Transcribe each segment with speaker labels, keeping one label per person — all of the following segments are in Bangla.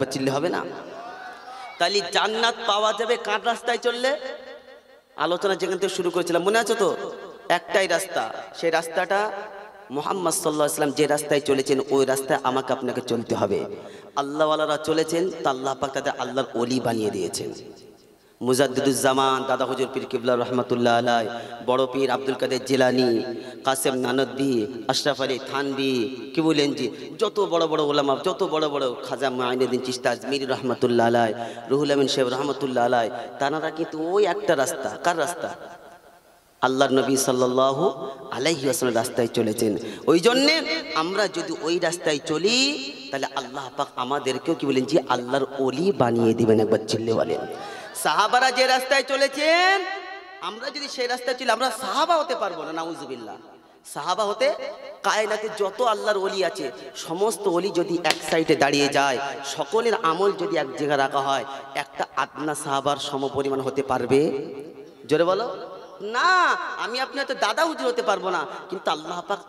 Speaker 1: একবার চিল্লে হবে না? তাহলে জান্নাত পাওয়া যাবে কার রাস্তায় চললে? আলোচনা যেখান থেকে শুরু করেছিলাম মনে আছে তো? একটাই রাস্তা, সেই রাস্তাটা মুহাম্মদ সাল্লাল্লাহু আলাইহি ওয়াসাল্লাম যে রাস্তায় চলেছেন ওই রাস্তায় আমাকে আপনাকে চলতে হবে। আল্লাহওয়ালারা চলেছেন তা আল্লাহ পাক তাদের আল্লাহর ওলি বানিয়ে দিয়েছেন। মুজাদ্দিদুজ্জামান দাদা হুজুর পীর কিবলা রহমাতুল্লাহ আলাই, বড় পীর আব্দুল কাদের জিলানি, কাসেম নানদভি, আশরাফ আলী থানভি, কি বলেন জি, যত বড় বড় ওলামা, যত বড় বড় খাজা মুঈনুদ্দিন চিশতি আজমিরি রহমাতুল্লাহ আলাই, রুহুল আমিন সাহেব রহমাতুল্লাহ আলাই, তারা কিন্তু ওই একটা রাস্তা, কার রাস্তা? আল্লাহর নবী সাল্লাল্লাহু আলাইহি ওয়াসাল্লাম রাস্তায় চলেছেন। ওই জন্যে আমরা যদি ওই রাস্তায় চলি তাহলে আল্লাহ পাক আমাদেরকেও কি বলেন জি আল্লাহর ওলি বানিয়ে দিবেন। একবার চিল্লে বলেন। সাহাবারা যে রাস্তায় চলেছেন আমরা যদি সেই রাস্তায় চলি আমরা সাহাবা হতে পারবো না, নাউজুবিল্লাহ। সাহাবা হতে কায়নাতে যত আল্লাহর ওলি আছে সমস্ত ওলি যদি এক সাইডে দাঁড়িয়ে যায়, সকলের আমল যদি এক জায়গায় রাখা হয়, একটা আদনা সাহাবার সমপরিমাণ হতে পারবে? জোরে বলো না। আমি আপনি হয়তো দাদা হুজুর হতে পারবো না, কিন্তু আল্লাহ পাক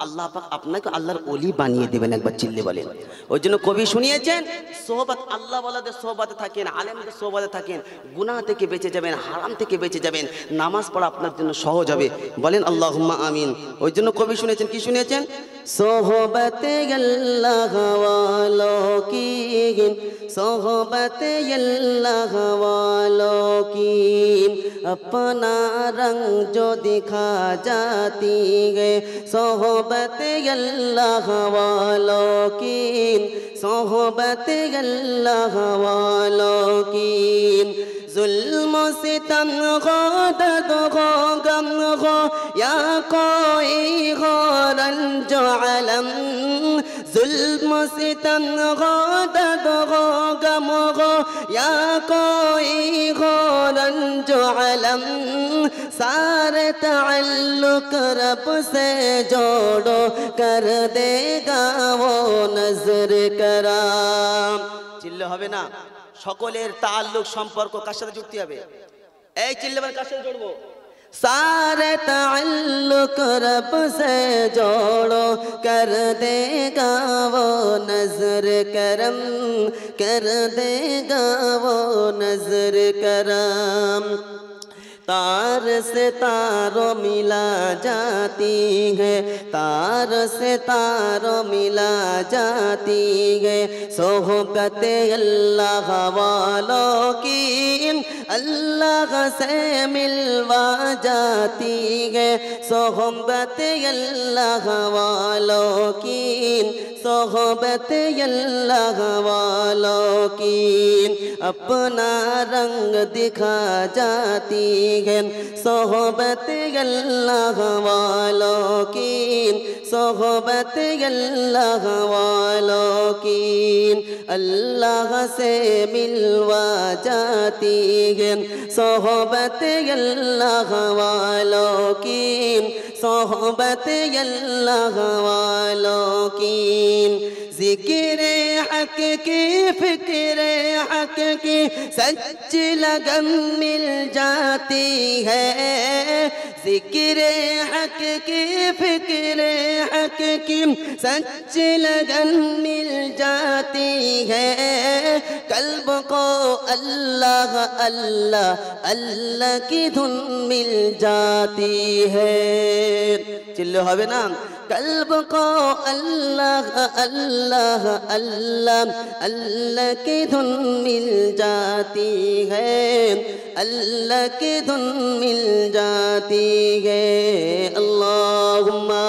Speaker 1: আপনাকে আল্লাহর ওলি বানিয়ে দেবেন। একবার চিল্লে বলেন। ওই জন্য কবি শুনিয়েছেন সোহবত, আল্লাহ ওয়ালাদের সোহবতে থাকেন, আলেমদের সোহবতে থাকেন, গুনাহ থেকে বেঁচে যাবেন, হারাম থেকে বেঁচে যাবেন, নামাজ পড়া আপনার জন্য সহজ হবে। বলেন আল্লাহুম্মা আমিন। ওই জন্য কবি শুনেছেন, কি শুনেছেন? সোহবতে আল্লাহ ওয়ালো কি, সোহবতে আল্লাহ ওয়ালো কি, अपना रंग जो दिखा जाती है, सोहबत अल्लाह वालों की, सोहबत अल्लाह वालों की। जुल्म सितम हो, दर्द हो, गम हो, या कोई हो रंज अलम, जुल्म सितम हो, दर्द हो, गम हो, या कोई हो रंज अलम, सारे ताल्लुक रब से जोड़ो, कर देगा वो नजर कराम। চিল্লে হবে না? সকলের তাল্লুক সম্পর্ক কার সাথে যুক্তি হবে? এই চিল্লে বল, কার সাথে জড়বো? सारे ताल्लुक रब से जोड़ो, कर देगा वो नजर करम, कर देगा वो नजर करम। तार से तारों मिला जाती है, तार से तारों मिला जाती है, सोहबत अल्लाह वालों की, अल्लाह से मिलवा जाती है, सोहबत अल्लाह वालों की, सोहबत अल्लाह वालों की, अपना रंग दिखा जाती है, सोहबत अल्लाह वालों की, सोहबत अल्लाह वालों की, अल्लाह से मिलवा जाती है, सोहबत अल्लाह वालों की, सोहबत अल्लाह वालों की। ज़िक्र हक की, फिक्र हक की सच लगन मिल जाती है, ज़िक्र हक की, फिक्र हक की सच लगन मिल जाती है, कल्ब को अल्लाह अल्लाह अल्लाह की धुन मिल जाती है। चिल्लो হবে না? कल्ब को अल्लाह अल्लाह अल्लाह अल्लाह की धुन मिल जाती है, अल्लाह की धुन मिल जाती है। अल्लाहुम्मा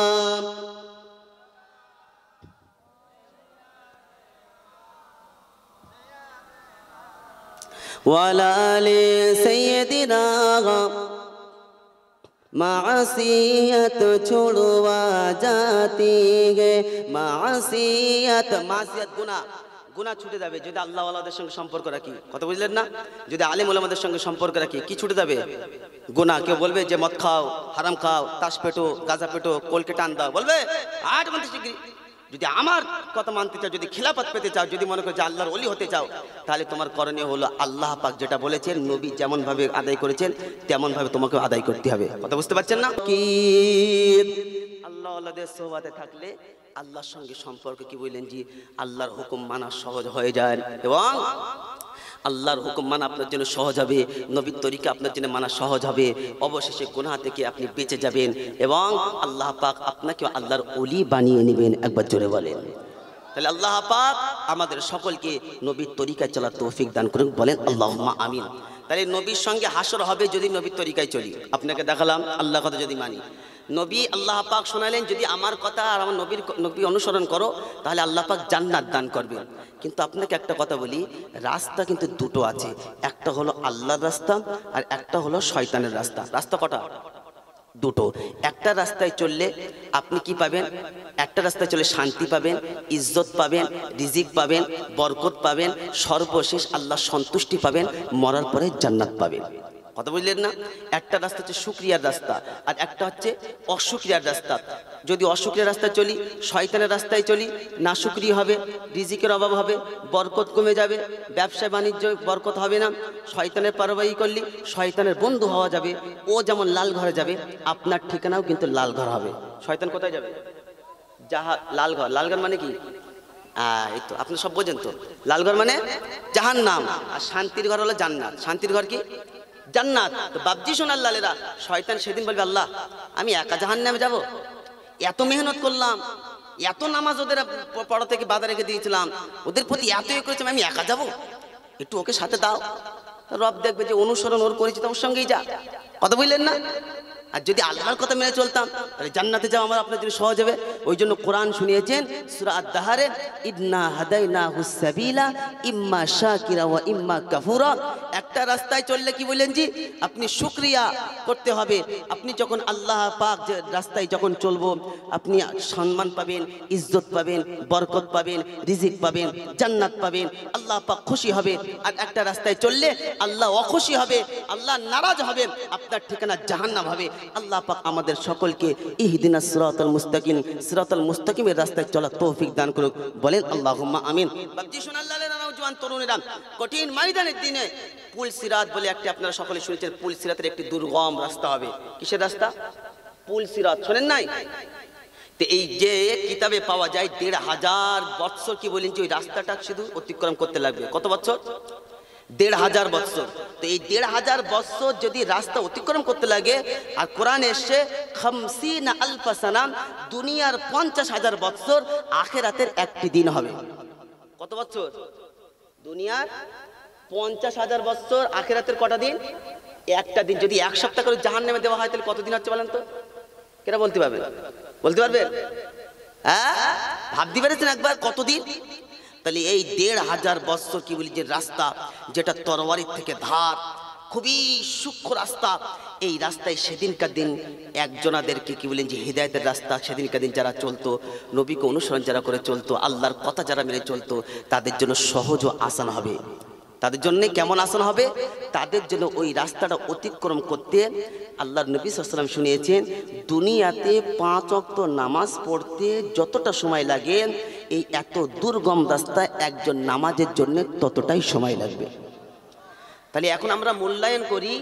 Speaker 1: वाला आले सय्यदिना। मासियत छुड़वा जाती है, मासियत, मासियत गुनाह, গুনাহ ছুটে যাবে যদি আল্লাহ ওয়ালাদের সঙ্গে সম্পর্ক রাখি। কথা বুঝলেন না? যদি আলেম ওলামাদের সঙ্গে সম্পর্ক রাখি কি ছুটে যাবে? গুনাহ। কেউ বলবে যে মদ খাও, হারাম খাও, তাস পেটো, গাঁজা পেটো, কলকে টান দাও, বলবে 8 ঘন্টা শিগগিরি। যদি আমার কথা মানতে চাও, যদি খিলাফত পেতে চাও, যদি মনে করো যে আল্লাহর ওলি হতে চাও, তাহলে তোমার করণীয় হলো আল্লাহ পাক যেটা বলেছেন, নবী যেমন ভাবে আদায় করেছেন তেমন ভাবে তোমাকে আদায় করতে হবে। কথা বুঝতে পারছেন না? কি আল্লাহ ওয়ালাদের সোহবতে থাকলে আল্লাহর সঙ্গে সম্পর্ক কি বললেন জি আল্লাহর হুকুম মানা সহজ হয়ে যায় এবং আল্লাহর হুকুম মানা আপনার জন্য সহজ হবে, নবীর তরিকা আপনার জন্য মানা সহজ হবে, অবশেষে গুনাহ থেকে আপনি বেঁচে যাবেন এবং আল্লাহ পাক আপনাকে আল্লাহর ওলি বানিয়ে নেবেন। একবার জোরে বলেন। তাহলে আল্লাহ পাক আমাদের সকলকে নবীর তরিকায় চলার তৌফিক দান করুন, বলেন আল্লাহুম্মা আমিন। তাহলে নবীর সঙ্গে হাসর হবে যদি নবীর তরিকায় চলি। আপনাকে দেখালাম আল্লাহর কথা যদি মানি, নবী আল্লাহ পাক শোনালেন যদি আমার কথা আর আমার নবী অনুসরণ করো তাহলে আল্লাহ পাক জান্নাত দান করবেন। কিন্তু আপনাকে একটা কথা বলি, রাস্তা কিন্তু দুটো আছে, একটা হলো আল্লাহর রাস্তা আর একটা হলো শয়তানের রাস্তা। রাস্তা কটা? দুটো। একটা রাস্তায় চললে আপনি কি পাবেন? একটা রাস্তায় চলে শান্তি পাবেন, ইজ্জত পাবেন, রিজিক পাবেন, বরকত পাবেন, সর্বশেষ আল্লাহ সন্তুষ্টি পাবেন, মরার পরে জান্নাত পাবেন। কথা বুঝলেন না? একটা রাস্তা হচ্ছে শুকরিয়ার রাস্তা আর একটা হচ্ছে অশুকরিয়ার রাস্তা। যদি অশুকরিয়ার রাস্তায় চলি, শয়তানের রাস্তায় চলি, না শুকরিয়া হবে, রিজিকের অভাব হবে, বরকত কমে যাবে, ব্যবসা বাণিজ্য বরকত হবে না, শয়তানের পারবাহি করলে শয়তানের বন্ধু হওয়া যাবে, ও যেমন লাল ঘরে যাবে আপনার ঠিকানাও কিন্তু লাল ঘর হবে। শয়তান কোথায় যাবে? লাল ঘর। লাল ঘর মানে কি? এই তো আপনি সব বোঝেন তো। লাল ঘর মানে জাহান্নাম আর শান্তির ঘর হলো জান্নাত। শান্তির ঘর কি? জান্নাত। তো বাপজি শোনার লালেরা, শয়তান সেদিন বলবে আল্লাহ আমি একা জাহান্নামে যাব? এত মেহনত করলাম, এত নামাজ ওদের পড়া থেকে বাধা রেখে দিয়েছিলাম, ওদের প্রতি এত করেছিলাম, আমি একা যাব? একটু ওকে সাথে দাও। রব দেখবে যে অনুসরণ ওর করেছি তো ওর সঙ্গেই যা। কথা বললেন না? আর যদি আল্লাহর কথা মেনে চলতাম তাহলে জান্নাতে যাওয়া আমার আপনার জন্য সহজ হবে। ওই জন্য কোরআন শুনিয়েছেন সূরা আদ-দাহরে, ইন্না হাদাইনাহুস সাবিলা ইম্মা শাকিরা ওয়া ইম্মা কাফুরা। একটা রাস্তায় চললে কি বলেন জি আপনি শুকরিয়া করতে হবে। আপনি যখন আল্লাহ পাক যে রাস্তায় যখন চলবো আপনি সম্মান পাবেন, ইজ্জত পাবেন, বরকত পাবেন, রিজিক পাবেন, জান্নাত পাবেন, আল্লাহ পাক খুশি হবে। আর একটা রাস্তায় চললে আল্লাহ অখুশি হবে, আল্লাহ নারাজ হবে, আপনার ঠিকানা জাহান্নাম হবে। আল্লাহ পাক আমাদের সকলকে ইহদিনাস সিরাতাল মুস্তাকিম, সিরাতাল মুস্তাকিমের রাস্তায় চলার তৌফিক দান করুক, বলেন আল্লাহুম্মা আমিন। বাপজি শোনাল্লাহ নওজোয়ান তরুণেরা, কঠিন ময়দানের দিনে পুল সিরাত বলে একটি আপনারা সকলে শুনেছেন, পুল সিরাতের একটি দুর্গম রাস্তা হবে। কিসের রাস্তা? পুল সিরাত। শোনেন নাই? তো এই যে কিতাবে পাওয়া যায় ১৫০০ বৎসর কি বলেন যে ওই রাস্তাটা শুধু অতিক্রম করতে লাগবে। কত বছর? ১৫০০ বৎসর। তো এই ১৫০০ বৎসর যদি রাস্তা অতিক্রম করতে লাগে, আর কোরআনে এসে ৫০ আলফা সানা, দুনিয়ার ৫০,০০০ বৎসর, আখিরাতের একটি দিন হবে। কত বছর? দুনিয়ার ৫০,০০০ বৎসর, আখিরাতের কটা দিন? একটা দিন। যদি এক সপ্তাহ করে জাহান্নামে দেওয়া হয় তাহলে কতদিন হচ্ছে বলেন তো? কেটা বলতে পারবে? বলতে পারবেন? হ্যাঁ, ভাবতে পেরেছেন একবার কতদিন? তাহলে এই ১৫০০ বৎসর কি বলি যে রাস্তা, যেটা তরবারির থেকে ধার, খুবই সূক্ষ্ম রাস্তা, এই রাস্তায় সেদিনকার দিন একজনাদেরকে কি বলেন যে হিদায়াতের রাস্তা, সেদিনকার দিন যারা চলতো, নবীকে অনুসরণ যারা করে চলতো, আল্লাহর কথা যারা মেনে চলতো, তাদের জন্য সহজ ও আসান হবে। তাদের জন্য কেমন আসান হবে? তাদের জন্য ওই রাস্তাটা অতিক্রম করতে আল্লাহর নবী সাল্লাল্লাহু আলাইহি ওয়াসাল্লাম শুনিয়েছেন, দুনিয়াতে ৫ ওয়াক্ত নামাজ পড়তে যতটা সময় লাগে, এই এত দুর্গম রাস্তায় একজন নামাজের জন্য ততটাই সময় লাগবে। তাহলে এখন আমরা মূল্যায়ন করি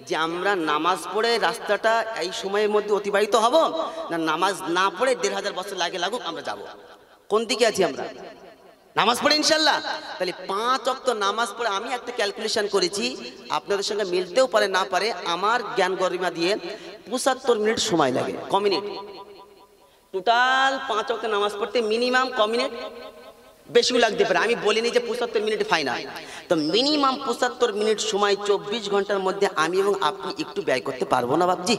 Speaker 1: যে আমরা নামাজ পড়ে রাস্তাটা এই সময়ের মধ্যে অতিবাহিত হব, না নামাজ না পড়ে ১৫০০ বছর লাগুক আমরা যাব? কোন দিকে আছি আমরা? নামাজ পড়ে ইনশাল্লাহ। তাহলে ৫ ওয়াক্ত নামাজ পড়ে আমি একটা ক্যালকুলেশন করেছি, আপনাদের সঙ্গে মিলতেও পারে না পারে, আমার জ্ঞান গরিমা দিয়ে ৭৫ মিনিট সময় লাগে। ক মিনিট? টোটাল ৫ ওয়াক্ত নামাজ পড়তে মিনিমাম ক মিনিট? বেশিও লাগতে পারে, আমি বলিনি যে ৭৫ মিনিট ফাইনাল। তো মিনিমাম ৭৫ মিনিট সময় ২৪ ঘন্টার মধ্যে আমি এবং আপনি একটু ব্যয় করতে পারবো না বাপজি?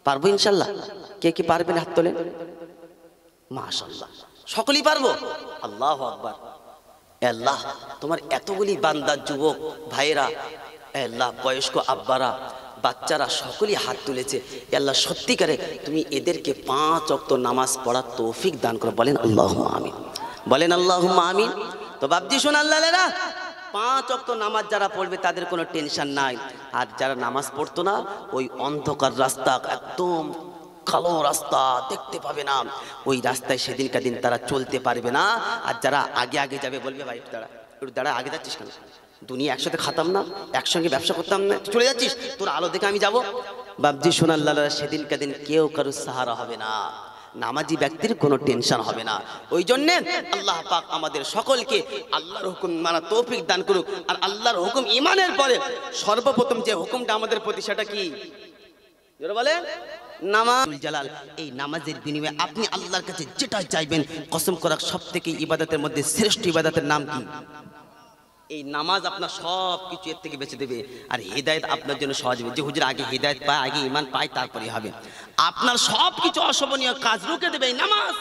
Speaker 1: পারবো ইনশাল্লাহ। কে কি পারবেন হাত তোলেন? মাশাআল্লাহ, সকলেই পারবো। আল্লাহু আকবার। আল্লাহ তোমার এতগুলি বান্দা, যুবক ভাইয়েরা, আল্লাহ বয়স্ক আব্বারা, বাচ্চারা সকলেই হাত তুলেছে। আল্লাহ সত্যিকারে তুমি এদেরকে ৫ ওয়াক্ত নামাজ পড়ার তৌফিক দান করো, বলেন আল্লাহুম্মা আমিন, বলেন আল্লাহুম্মা আমিন। তো বাপজি শোন আল্লাহরা, ৫ ওয়াক্ত নামাজ যারা পড়বে তাদের কোনো টেনশন নাই। আর যারা নামাজ পড়তো না, ওই অন্ধকার রাস্তা, একদম কালো রাস্তা দেখতে পাবে না, ওই রাস্তায় সেদিনকার দিন তারা চলতে পারবে না। আর যারা আগে আগে যাবে বলবে ভাই একটু দাঁড়া, আগে যাচ্ছিস কেন? দুনিয়া একসাথে খাতাম না, একসঙ্গে ব্যবসা করতাম না, চলে যাচ্ছিস, তোর আলো দেখে আমি যাবো? বাপজি শোনাল্লাহ, সেদিনকার দিন কেউ কারো সাহারা হবে না, নামাজি ব্যক্তির কোনো টেনশন হবে না। ওই জন্যে আল্লাহ পাক আমাদের সকলকে আল্লাহর হুকুম মানা তৌফিক দান করুক। আর আল্লাহর হুকুম ঈমানের পরে সর্বপ্রথম যে হুকুমটা আমাদের প্রতি সেটা কি জোরে বলেন? নামাজ জালাল। এই নামাজের বিনিময়ে আপনি আল্লাহর কাছে যেটা চাইবেন, কসম করা সবথেকে ইবাদতের মধ্যে শ্রেষ্ঠ ইবাদতের নাম কি? এই নামাজ আপনার সব কিছু এর থেকে বেঁচে দেবে। আর হিদায়ত আপনার জন্য সহজ হবে। যে হুজুর আগে হিদায়ত পায়, আগে ঈমান পায়, তারপরে হবে। আপনার সব কিছু অশোভনীয় কাজ রুখে দেবে এই নামাজ।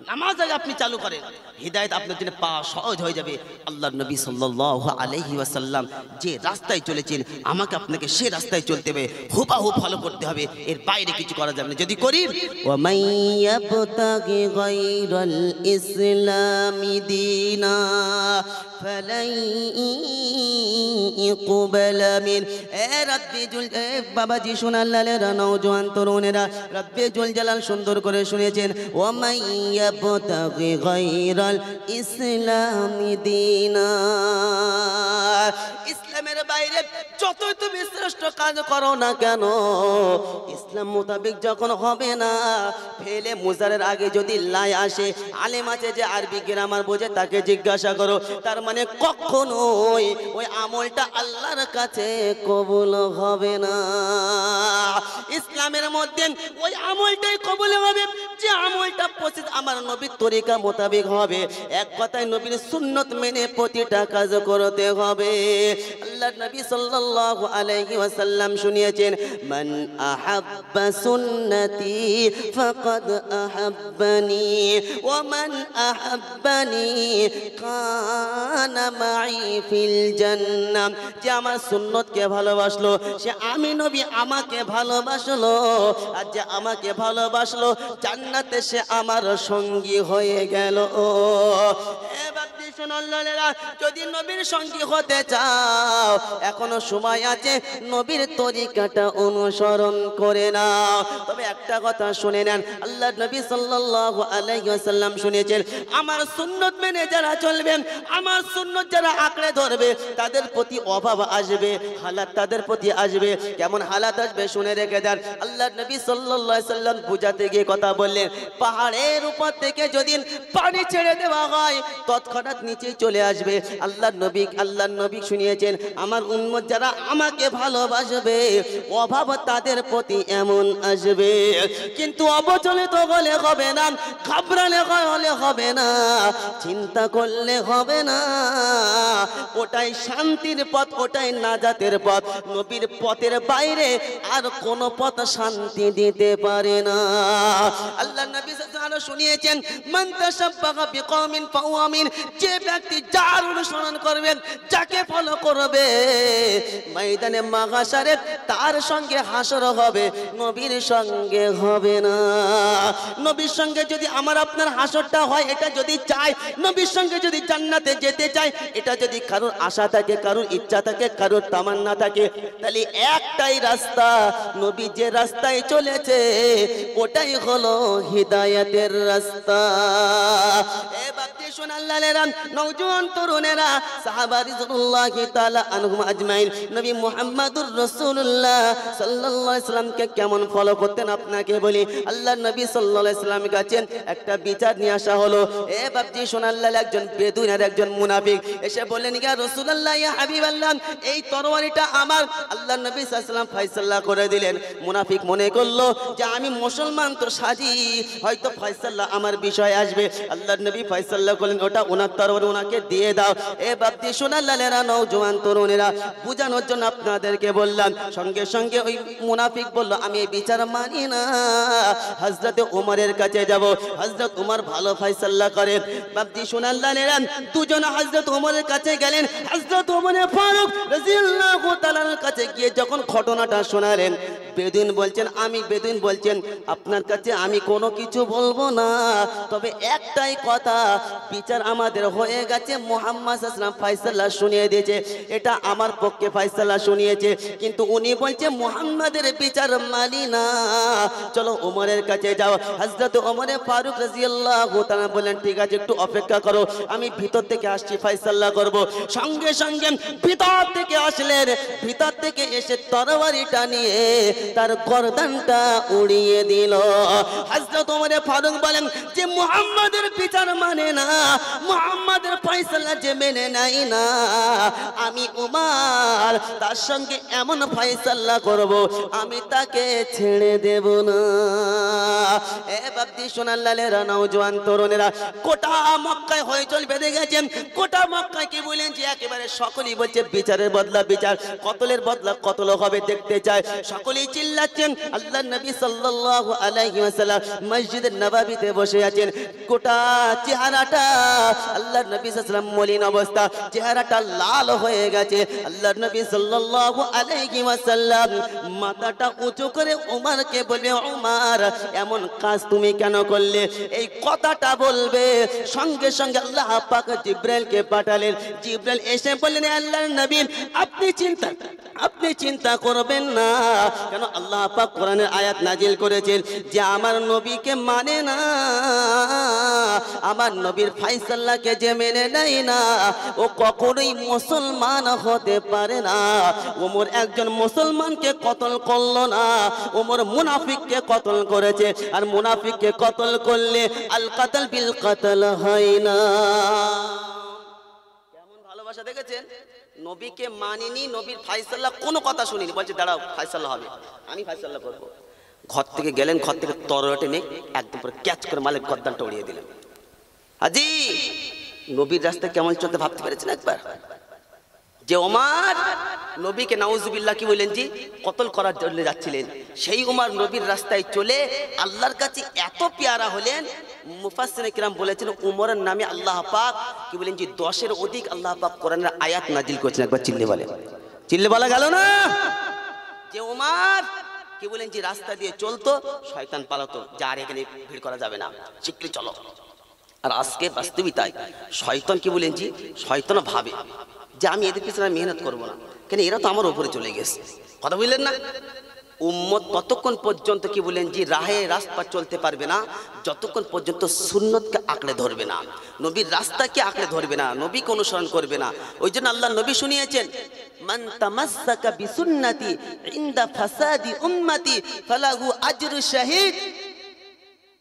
Speaker 1: নামাজ আগে আপনি চালু করেন, হিদায়ত আপনার জন্য পাওয়া সহজ হয়ে যাবে। আল্লাহর নবী সাল্লাল্লাহু আলাইহি ওয়াসাল্লাম যে রাস্তায় চলেছেন, আমাকে আপনাকে সেই রাস্তায় চলতে হবে, হুবহু ফলো করতে হবে। এর বাইরে কিছু করা যাবে না। যদি করি ওয়া মান ইয়াবতাগি গায়রাল ইসলামি দীনা ফালাই ইকবালা মিন। এ রাব্বি জুল, বাবাজি শোনালেরা, নওজোয়ান তরুণেরা, রাব্বি জুল জালাল সুন্দর করে শুনেছেন, ওয়া মান ইয়াবতাগি গায়রাল ইসলামি দীনা। ইসলামের বাইরে যতই তুমি শ্রেষ্ঠ কাজ করো না কেন, ইসলাম মোতাবেক যখন হবে না, ফেলে মুজারের আগে যদি লাই আসে, আলেম আছে যে আরবি গ্রামার বোঝে, তাকে জিজ্ঞাসা করো। তার মানে কখনোই ওই আমলটা আল্লাহর কাছে কবুল হবে না। ইসলামের মধ্যে ওই আমলটাই কবুল হবে যে আমলটা আমার নবীর তরিকা মোতাবেক হবে। এক কথায় নবীর সুন্নত মেনে প্রতিটা কাজ করতে হবে। আল্লাহ নবী সাল্লাল্লাহু আলাইহি ওয়াসাল্লাম শুনিয়েছেন, মান আহাব্বা সুন্নতি ফাকাদ আহাব্বানি ওয়া মান আহাব্বানি কানা মাই ফিল জান্নাহ। যে আমার সুন্নতকে ভালোবাসলো, সে আমি নবী আমাকে ভালোবাসলো। আর যে আমাকে ভালোবাসলো, জান্নাতে সে আমার সঙ্গী হয়ে গেল। যদি নবীর সঙ্গী হতে চাও, এখনো সময় আছে, নবীর তরিকাটা অনুসরণ করে নাও। তবে একটা কথা শুনে নেন, আল্লাহ নবী সাল্লাল্লাহু আলাইহি ওয়াসাল্লাম শুনিয়েছেন, আমার সুন্নত মেনে যারা চলবেন, আমার সুন্নত যারা আঁকড়ে ধরবে, তাদের প্রতি অভাব আসবে, হালাত তাদের প্রতি আসবে। কেমন হালাত আসবে শুনে রেখে দেন। আল্লাহ নবী সাল্লাল্লাহু আলাইহি ওয়াসাল্লাম বুঝাতে গিয়ে কথা বললেন, পাহাড়ের উপর থেকে যদি পানি ছেড়ে দেওয়া হয়, তৎক্ষণাৎ নিচে চলে আসবে। আল্লাহর নবী শুনিয়েছেন, আমার উম্মত যারা আমাকে ভালোবাসবে, অভাব তাদের প্রতি এমন আসবে। কিন্তু অবচলিত হলে হবে না, ঘাবড়ালে হলে হবে না, চিন্তা করলে হবে না। ওটাই শান্তির পথ, ওটাই নাজাতের পথ। নবীর পথের বাইরে আর কোন পথ শান্তি দিতে পারে না। আল্লাহ নবী সাল্লাল্লাহু শুনিয়েছেন, মান তাশাব্বাহা বিকওমিন ফাহুয়া মিন। যে ব্যক্তি যার অনুসরণ করবে, যাকে ফলো করবে, ময়দানে মাহশারে তার সঙ্গে হাসর হবে, নবীর সঙ্গে হবে না। নবীর সঙ্গে যদি আমার আপনার হাসরটা হয়, এটা যদি চাই, নবীর সঙ্গে যদি জান্নাতে যেতে চাই, এটা যদি কারোর আশা থাকে, কারোর ইচ্ছা থাকে, কারোর তামান্না থাকে, তাহলে একটাই রাস্তা, নবী যে রাস্তায় চলেছে ওটাই হলো হিদায়াতের রাস্তা। এ বাতি শোনাল্লালেরা, নওজোয়ান তরুণেরা, সাহাবা রিজওয়ানুল্লাহি তাআলা আনহুম আজমাইন, নবী মুহাম্মদুর রাসূলুল্লাহ সাল্লাল্লাহু আলাইহি সাল্লামকে কেমন ফলো করতেন আপনাকে বলি। আল্লাহর নবী সাল্লাল্লাহু আলাইহি সাল্লামের কাছে একটা বিচার নিয়ে আসা হলো। এ বাতি শোনাল্লাল, একজন বেদুইন আর একজন মুনাফিক এসে বললেন, ইয়া রাসূলুল্লাহ, ইয়া হাবিবাল্লাহ, এই তরবারিটা আমার। আল্লাহর নবী সাল্লাল্লাহু আলাইহি সাল্লাম ফয়সালা করে দিলেন। মুনাফিক মনে করলো যে আমি মুসলমান তো সাজি, হয়তো ফয়সালা আমার বিষয় আসবে। আল্লাহর নবী ফয়সালা করলেন, ওটা ওনার তরবারি, ওনাকে দিয়ে দাও। এ বাতি শোনাল্লালেরা, নওজোয়ান তরুণেরা, বুঝানোর জন্য আপনাদেরকে বললাম। সঙ্গে সঙ্গে ওই মুনাফিক বলল, আমি এই বিচার মানি না, হযরত ওমরের কাছে যাব, হযরত ওমর ভালো ফয়সালা করেন। বাতি শোনাল্লালেরা, দুজন হযরত ওমরের কাছে গেলেন। হযরত ওমর ফারুক রাদিয়াল্লাহু তাআলার কাছে গিয়ে যখন ঘটনাটা শোনালেন, বেদুইন বলছেন, আপনার কাছে আমি কোনো কিছু বলবো না, তবে একটাই কথা, বিচার আমাদের হয়ে গেছে, মুহাম্মদ সাল্লাল্লাহু আলাইহি ওয়াসাল্লাম ফয়সালা শুনিয়ে দিয়েছে, এটা আমার পক্ষে ফয়সালা শুনিয়েছে, কিন্তু উনি বলছে মুহাম্মাদের বিচার মানি না, চলো ওমরের কাছে যাও। হযরত ওমর ফারুক রাদিয়াল্লাহু তাআলা বলেন, ঠিক আছে, একটু অপেক্ষা করো, আমি ভিতর থেকে আসছি, ফয়সালা করব। সঙ্গে সঙ্গে ভিতর থেকে আসলেন। ভিতর থেকে এসে তরবারিটা নিয়ে তার গর্দানটা উড়িয়ে দিল। হযরত ওমর ফারুক বলেন যে মুহাম্মাদের বিচার মানে না, মুহাম্মাদের ফয়সালা যে মেনে নাই না, আমি ওমর তার সঙ্গে এমন ফয়সালা করব আমি তাকে ছেড়ে দেব না। এ বাপজি সোনাল্লালেরা, নওজোয়ান তরুণেরা, গোটা মক্কায় হইচল বেঁধে গেছেন। গোটা মক্কায় কি বলেন যে একেবারে সকলেই বলছে বিচারের বদলা বিচার, কতলের বদলা কতল হবে দেখতে চায়। সকলেই চিল্লাচ্ছেন। আল্লাহর নবী সাল্লাল্লাহু আলাইহি ওয়াসাল্লাম মসজিদের নববীতে বসে আছেন। গোটা চেহারাটা আল্লাহর নবী সাল্লাল্লাহু আলাইহি ওয়াসাল্লাম মলিন অবস্থা, চেহারাটা লাল হয়ে গেছে। আল্লাহর নবী সাল্লাল্লাহু আলাইহি ওয়াসাল্লাম মাথাটা উঁচু করে ওমরকে বলবে, ওমর এমন কাজ তুমি কেন করলে? এই কথাটা বলবে সঙ্গে সঙ্গে আল্লাহ পাক জিবরাইলকে পাঠালেন। জিবরাইল এসে বললেন, আল্লাহর নবী আপনি চিন্তা করবেন না, কেন আল্লাহ পাক কোরআনের আয়াত নাজিল করেছেন যে আমার নবীকে মানে না, আমার নবীর ফয়সালাকে যে মেনে নেয় না ও কখনোই মুসলমান হতে পারে না। ওমর একজন মুসলমানকে কতল করলো না, ওমর মুনাফিককে কতল করেছে। আর মুনাফিককে কতল করলে আল কাতল বিল কাতল হয় না। কেমন ভালোবাসা দেখেছেন? নবীকে মানিনি, নবীর ফয়সালা কোনো কথা শুনিনি, বলছে দাঁড়াও ফয়সালা হবে, আমি ফয়সালা করব। ঘর থেকে গেলেন, ঘর থেকে তরোয়ালটা নিয়ে একদম পুরো ক্যাচ করে মালিক গর্দানটা উড়িয়ে দিলেন। হাজি নবীর রাস্তায় কেমন চলতে ভাবতে পেরেছেন একবার? যে ওমর নবীকে নাউজুবিল্লাহ কি বললেন জি কতল করার জন্য যাচ্ছিলেন, সেই ওমর নবীর রাস্তায় চলে আল্লাহর কাছে এত পেয়ারা হলেন। মুফাসসিরিনে কিরাম বলেছেন উমরের নামে আল্লাহ পাক কি বলেন জি 10-এর অধিক আল্লাহ পাক কোরআনের আয়াত নাজিল করেছেন। একবার চিল্লে বলেন, চিল্লে বলা গেল না? যে ওমর কি বলেন জি রাস্তা দিয়ে চলতো, শয়তান পালাতো, যার এখানে ভিড় করা যাবে না, শিগগিরই চলো। আর আজকে বাস্তবিকতায় শয়তান কি বলেন জি, শয়তানও ভাবে যে আমি এদের পিছনে মেহনত করবো না, কেন এরা তো আমার উপরে চলে গেছে। কথা বললেন না? উম্মত ততক্ষণ পর্যন্ত কি বলেন জি রাহে রাস্তা চলতে পারবে না যতক্ষণ পর্যন্ত সুন্নতকে আঁকড়ে ধরবে না, নবীর রাস্তাকে আঁকড়ে ধরবে না, নবীকে অনুসরণ করবে না। ওই জন্য আল্লাহ নবী শুনিয়েছেন, মান তামাসসাকা বিসুন্নতি ইনদা ফাসাদি উম্মতি ফালাহু আজরু শাহিদ।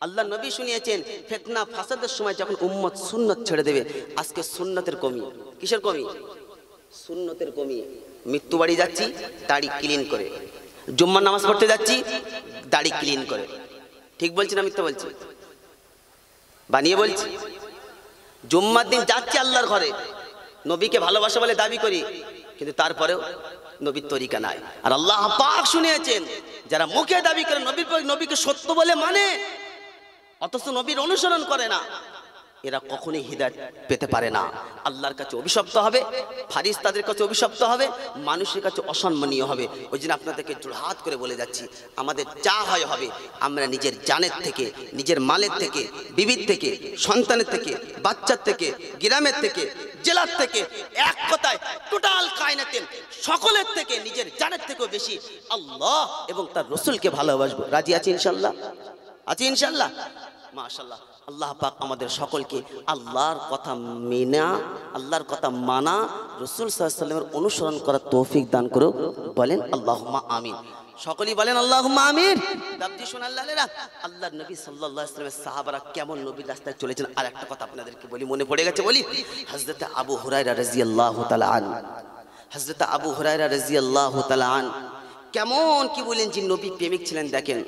Speaker 1: আল্লাহ নবী শুনিয়েছেন ফিতনা ফাসাদের সময় যখন উম্মত সুন্নত ছেড়ে দেবে। আজকে সুন্নতের কমি। কিসের কমি? সুন্নতের কমি। মৃত্যু বাড়ি যাচ্ছি দাড়ি ক্লিন করে, জুম্মার নামাজ পড়তে যাচ্ছি দাড়ি ক্লিন করে। ঠিক বলছি না মিথ্যা বলছি? বানিয়ে বলছি? জুম্মার দিন যাচ্ছি আল্লাহর ঘরে, নবীকে ভালোবাসা বলে দাবি করি, কিন্তু তারপরেও নবীর তরিকা নাই। আর আল্লাহ পাক শুনিয়েছেন যারা মুখে দাবি করে নবীকে সত্য বলে মানে অথচ নবীর অনুসরণ করে না, এরা কখনোই হিদায়াত পেতে পারে না। আল্লাহর কাছে অভিশপ্ত হবে, ফারিস্তাদের কাছে অভিশপ্ত হবে, মানুষের কাছে অসম্মানীয় হবে। ওই জন্য আপনাদেরকে জোড়হাত করে বলে যাচ্ছি, আমাদের যা হয় হবে, আমরা নিজের জানের থেকে, নিজের মালের থেকে, বিবির থেকে, সন্তানের থেকে, বাচ্চার থেকে, গ্রামের থেকে, জেলার থেকে, এক কথায় টোটাল কায়নাতের সকলের থেকে, নিজের জানের থেকেও বেশি আল্লাহ এবং তার রসুলকে ভালোবাসবো। রাজি আছি ইনশাল্লাহ? আছি ইনশাল্লাহ? মাশাআল্লাহ। আল্লাহ পাক আমাদের সকলকে আল্লাহর কথা মেনা, আল্লাহর কথা মানা, রাসূল সাল্লাল্লাহু আলাইহি ওয়াসাল্লামের অনুসরণ করার তৌফিক দান করো। বলেন আল্লাহুম্মা আমিন। সকলেই বলেন আল্লাহুম্মা আমিন। দাবজি শুনাল্লাহরা, আল্লাহর নবী সাল্লাল্লাহু আলাইহি ওয়াসাল্লামের সাহাবারা কেমন নবীর রাস্তায় চলেছেন আর একটা কথা আপনাদেরকে বলি, মনে পড়ে গেছে বলি। হযরত আবু হুরায়রা রাদিয়াল্লাহু তাআলা আন, হযরত আবু হুরায়রা রাদিয়াল্লাহু তাআলা আন কেমন কি বলেন যে নবী প্রেমিক ছিলেন। দেখেন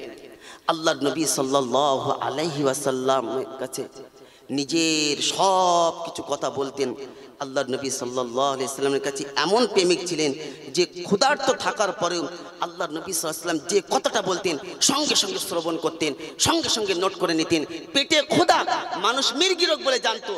Speaker 1: আল্লাহর নবী সাল্লাল্লাহু আলাইহি ওয়াসাল্লামের কাছে নিজের সব কিছু কথা বলতেন। আল্লাহর নবী সাল্লাল্লাহু আলাইহি ওয়াসাল্লামের কাছে এমন প্রেমিক ছিলেন যে ক্ষুধার্ত থাকার পরেও আল্লাহর নবী সাল্লাল্লাহু আলাইহি ওয়াসাল্লাম যে কথাটা বলতেন সঙ্গে সঙ্গে শ্রবণ করতেন, সঙ্গে সঙ্গে নোট করে নিতেন। পেটে ক্ষুধা, মানুষ মির্গি রোগ বলে জানতো,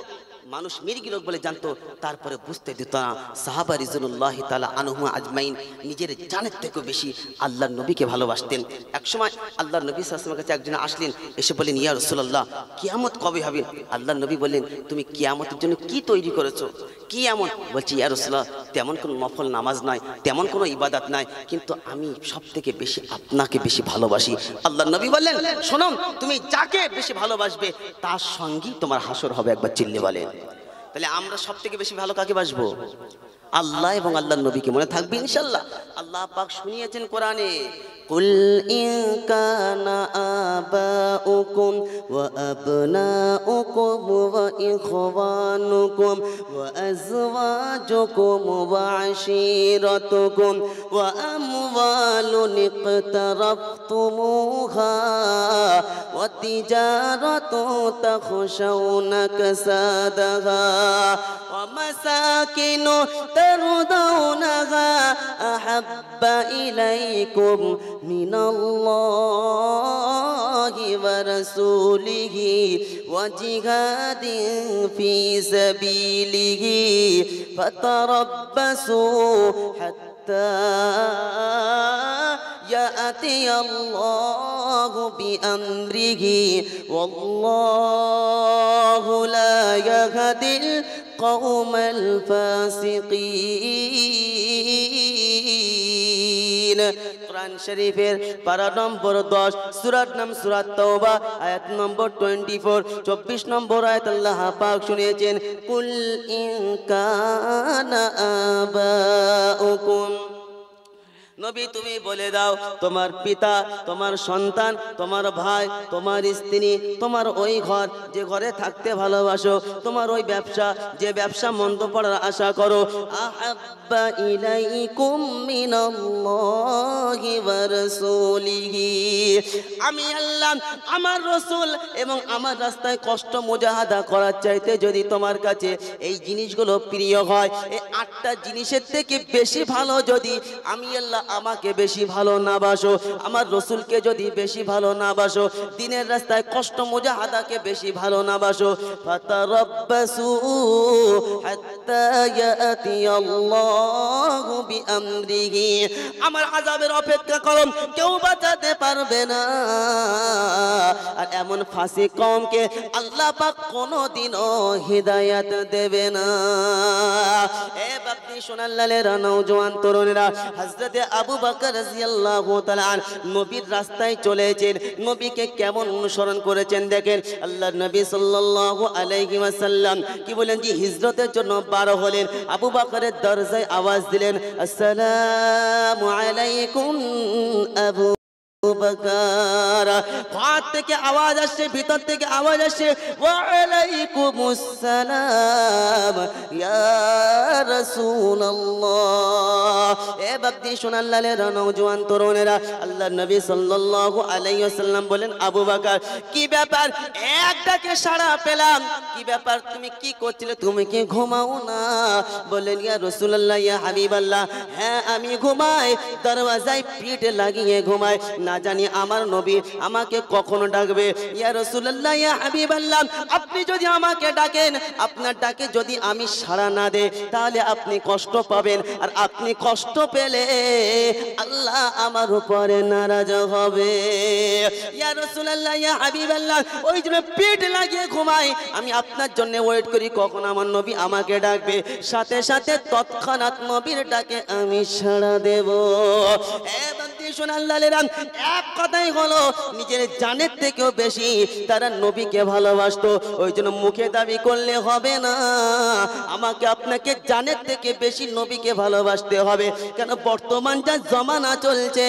Speaker 1: মানুষ মির্গি রোগ বলে জানতো, তারপরে বুঝতে দিত না। সাহাবা রিজওয়ানুল্লাহি তাআলা আনহুম আজমাইন নিজের জানের থেকেও বেশি আল্লাহর নবীকে ভালোবাসতেন। একসময় আল্লাহর নবী সাল্লাল্লাহু আলাইহি ওয়াসাল্লামের কাছে একজন আসলেন, এসে বললেন, ইয়া রাসূলুল্লাহ কিয়ামত কবে হবে? আল্লাহর নবী বললেন, তুমি কিয়ামতের জন্য কি তৈরি করেছো? কি এমন? বলছি, ইয়া রাসূলুল্লাহ তেমন কোনো নফল নামাজ নাই, তেমন কোনো ইবাদত নাই, কিন্তু আমি সবথেকে বেশি আপনাকে বেশি ভালোবাসি। আল্লাহর নবী বললেন, শোনো, তুমি যাকে বেশি ভালোবাসবে তার সঙ্গেই তোমার হাসর হবে। একবার চিল্লে বলেন। তাহলে আমরা সবথেকে বেশি ভালো কাকে বাসবো? আল্লাহ এবং আল্লাহর নবীকে। মনে থাকবে ইনশাআল্লাহ। আল্লাহ পাক শুনিয়েছেন কোরআনে, قل إن كان آباؤكم وأبناؤكم وإخوانكم وأزواجكم وعشيرتكم وأموال اقترفتموها وتجارة تخشون كسادها ومساكن ترضونها أحب إليكم من الله ورسوله وجهاد في سبيله فتربصوا حتى يأتي الله بأمره والله لا يهدي القوم الفاسقين কোরআন শরীফের পারা নম্বর 10 সূরার নাম সূরা তাওবা আয়াত নম্বর 24 24 নম্বর আয়াত আল্লাহ পাক শুনিয়েছেন কুল ইন কানা আবাউকুম নবী তুমি বলে দাও তোমার পিতা তোমার সন্তান তোমার ভাই তোমার স্ত্রী তোমার ওই ঘর যে ঘরে থাকতে ভালোবাসো তোমার ওই ব্যবসা যে ব্যবসা মন্দ পড়ার আশা করো আহাব্বা ইলাইকুম মিনাল্লাহি ওয়া রাসূলিহি আমি আল্লাহ আমার রাসূল এবং আমার রাস্তায় কষ্ট মুজাহাদা করার চাইতে যদি তোমার কাছে এই জিনিসগুলো প্রিয় হয় এই 8টা জিনিসের থেকে বেশি ভালো যদি আমি আল্লাহ আমাকে বেশি ভালো না বাসো আমার রাসূলকে যদি বেশি ভালো না বাসো দ্বীনের রাস্তায় কষ্ট মুজাহাদাকে বেশি ভালো না বাসো ফাতারাব্বাসু হাত্তা ইয়াতি আল্লাহু বিআমরিহি আমার আযাবের অপেক্ষা করো কেউ বাঁচাতে পারবে না আর এমন ফাসিক কওমকে আল্লাহ পাক কোনোদিনও হিদায়াত দেবে না এ বাপনি সোনার লালের নওজোয়ান তরুণেরা হযরত আবু বকর রাদিয়াল্লাহু তাআলা নবীর রাস্তায় চলেছেন নবীকে কেমন অনুসরণ করেছেন দেখেন আল্লাহর নবী সাল্লাল্লাহু আলাইহি ওয়াসাল্লাম কি বলেন যে হিজরতের জন্য বার হলেন আবু বকরের দরজায় আওয়াজ দিলেন আসসালামু আলাইকুম আবু বকর ঘর থেকে আওয়াজ আসছে ভিতর থেকে আওয়াজ আসছে ওয়া আলাইকুমুস সালাম ইয়া রাসূলুল্লাহ এ বাপজি সোনার লালের নওজোয়ান তরুণেরা আল্লাহর নবী সাল্লাল্লাহু আলাইহি ওয়াসাল্লাম বলেন আবু বকর কি ব্যাপার একটাকে সাড়া পেলাম কি ব্যাপার তুমি কি করছিলে তুমি কি ঘুমাও না বলেন ইয়া রাসূলুল্লাহ ইয়া হাবিবাল্লাহ হ্যাঁ আমি ঘুমাই দরওয়াজায় পিঠ লাগিয়ে ঘুমাই না জানি আমার নবী আমাকে কখন ডাকবে ইয়া রাসূলুল্লাহ ইয়া হাবিবাল্লাহ আপনি যদি আমাকে ডাকেন আপনার ডাকে যদি আমি সাড়া না দেই তাহলে আপনি কষ্ট পাবেন আর আপনি কষ্ট পেলে আল্লাহ আমার উপরে নারাজ হবে ইয়া রাসূলুল্লাহ ইয়া হাবিবাল্লাহ ওই যে পিঠ লাগিয়ে ঘুমাই আমি আপনার জন্য ওয়েট করি কখন আমার নবী আমাকে ডাকবে সাথে সাথে তৎক্ষণাৎ নবীর ডাকে আমি সাড়া দেব এ বান্দি সোনার লালেরা এক কথাই হলো নিজের জানের থেকেও বেশি তারা নবীকে ভালোবাসতো ওই জন্য মুখে দাবি করলে হবে না আমাকে আপনাকে জানের থেকে বেশি নবীকে ভালোবাসতে হবে কেন বর্তমান যা জমানা চলছে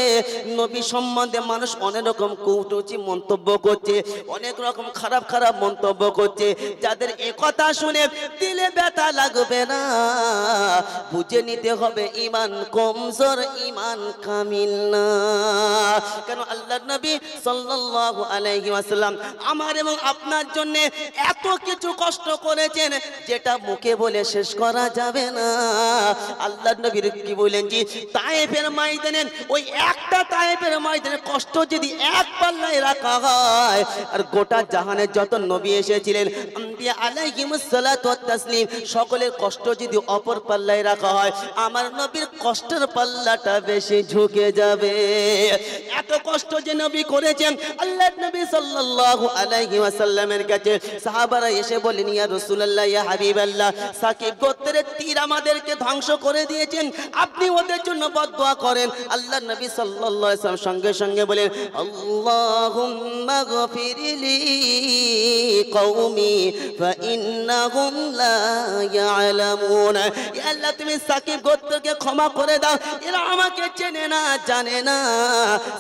Speaker 1: নবী সম্বন্ধে মানুষ অনেক রকম কটূক্তি মন্তব্য করছে অনেক রকম খারাপ খারাপ মন্তব্য করছে যাদের এই কথা শুনে দিলে ব্যথা লাগবে না বুঝে নিতে হবে ঈমান কমজোর ঈমান কামিল না কেন আল্লাহর নবী সাল্লাল্লাহু আলাইহি ওয়াসাল্লাম আমার এবং আপনার জন্য এত কিছু কষ্ট করেছেন যেটা মুখে বলে শেষ করা যাবে না আল্লাহর নবী কি বলেন জি তায়েফের ময়দানে ওই একটা তায়েফের ময়দানে কষ্ট যদি এক পাল্লায় রাখা হয় আর গোটা জাহানে যত নবী এসেছিলেন আম্বিয়া আলাইহিমুস সালাতু ওয়াত তাসলিম সকলের কষ্ট যদি অপর পাল্লায় রাখা হয় আমার নবীর কষ্টের পাল্লাটা বেশি ঝুঁকে যাবে এত এত কষ্ট যে নবী করেছেন আল্লাহর নবী সাল্লাল্লাহু আলাইহি ওয়াসাল্লামের কাছে সাহাবারা এসে বলেন ইয়া রাসূলুল্লাহ ইয়া হাবিবাল্লাহ সাকিব গোত্রের তীর আমাদেরকে ধ্বংস করে দিয়েছেন আপনি ওদের জন্য বদদুয়া করেন আল্লাহর নবী সাল্লাল্লাহু আলাইহি ওয়াসাল্লাম সঙ্গে সঙ্গে বলেন আল্লাহুম্মা গফিরলি কওমি ফাইন্নাহুম লা ইয়ালামুন ইয়া আল্লাহ তুমি সাকিব গোত্রকে ক্ষমা করে দাও এরা আমাকে চেনে না জানে না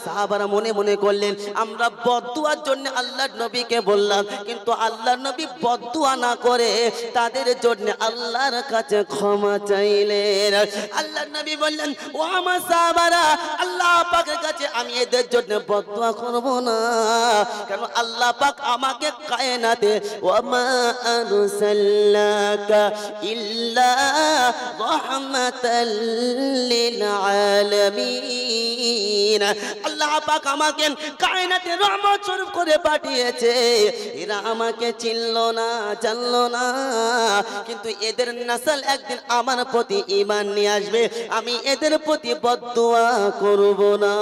Speaker 1: সাহাবারা মনে মনে করলেন আমরা বদদুয়ার জন্য আল্লাহর নবীকে বললাম কিন্তু আল্লাহর নবী বদদুয়া না করে তাদের জন্য আল্লাহর কাছে ক্ষমা চাইলেন আল্লাহর নবী বললেন ও আমার সাহাবারা আল্লাহ পাকের কাছে আমি এদের জন্য বদদুয়া করব না কারণ আল্লাহ পাক আমাকে কায়নাতে ওয়া মা আরসালনাকা ইল্লা রাহমাতাল লিল আলামিন আল্লাহ পাক আমাকে কায়নাতে রহমত স্বরূপ করে পাঠিয়েছে এরা আমাকে চিনলো না জানলো না কিন্তু এদের নসল একদিন আমার প্রতি ঈমান নিয়ে আসবে আমি এদের প্রতি বদদুয়া করব না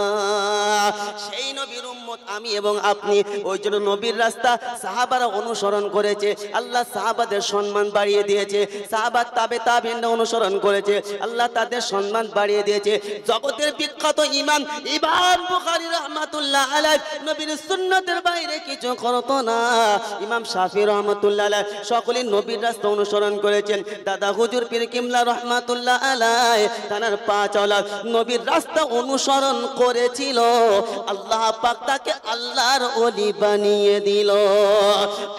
Speaker 1: সেই নবীর উম্মত আমি এবং আপনি ওই জন্য নবীর রাস্তা সাহাবারা অনুসরণ করেছে আল্লাহ সাহাবাদের সম্মান বাড়িয়ে দিয়েছে সাহাবা তাবেঈনরা অনুসরণ করেছে আল্লাহ তাদের সম্মান বাড়িয়ে দিয়েছে জগতের বিখ্যাত ইমাম বুখারী রাহমাতুল্লাহ আলাইহি নবীর সুন্নতের বাইরে কিছু করত না ইমাম শাফিঈ রাহমাতুল্লাহ আলাইহি সকলেই নবীর রাস্তা অনুসরণ করেছেন দাদা হুজুর পীর কিবলা রাহমাতুল্লাহ আলাইহি তার পাঁচ औलाद নবীর রাস্তা অনুসরণ করেছিল আল্লাহ পাক তাকে আল্লাহর ওলি বানিয়ে দিল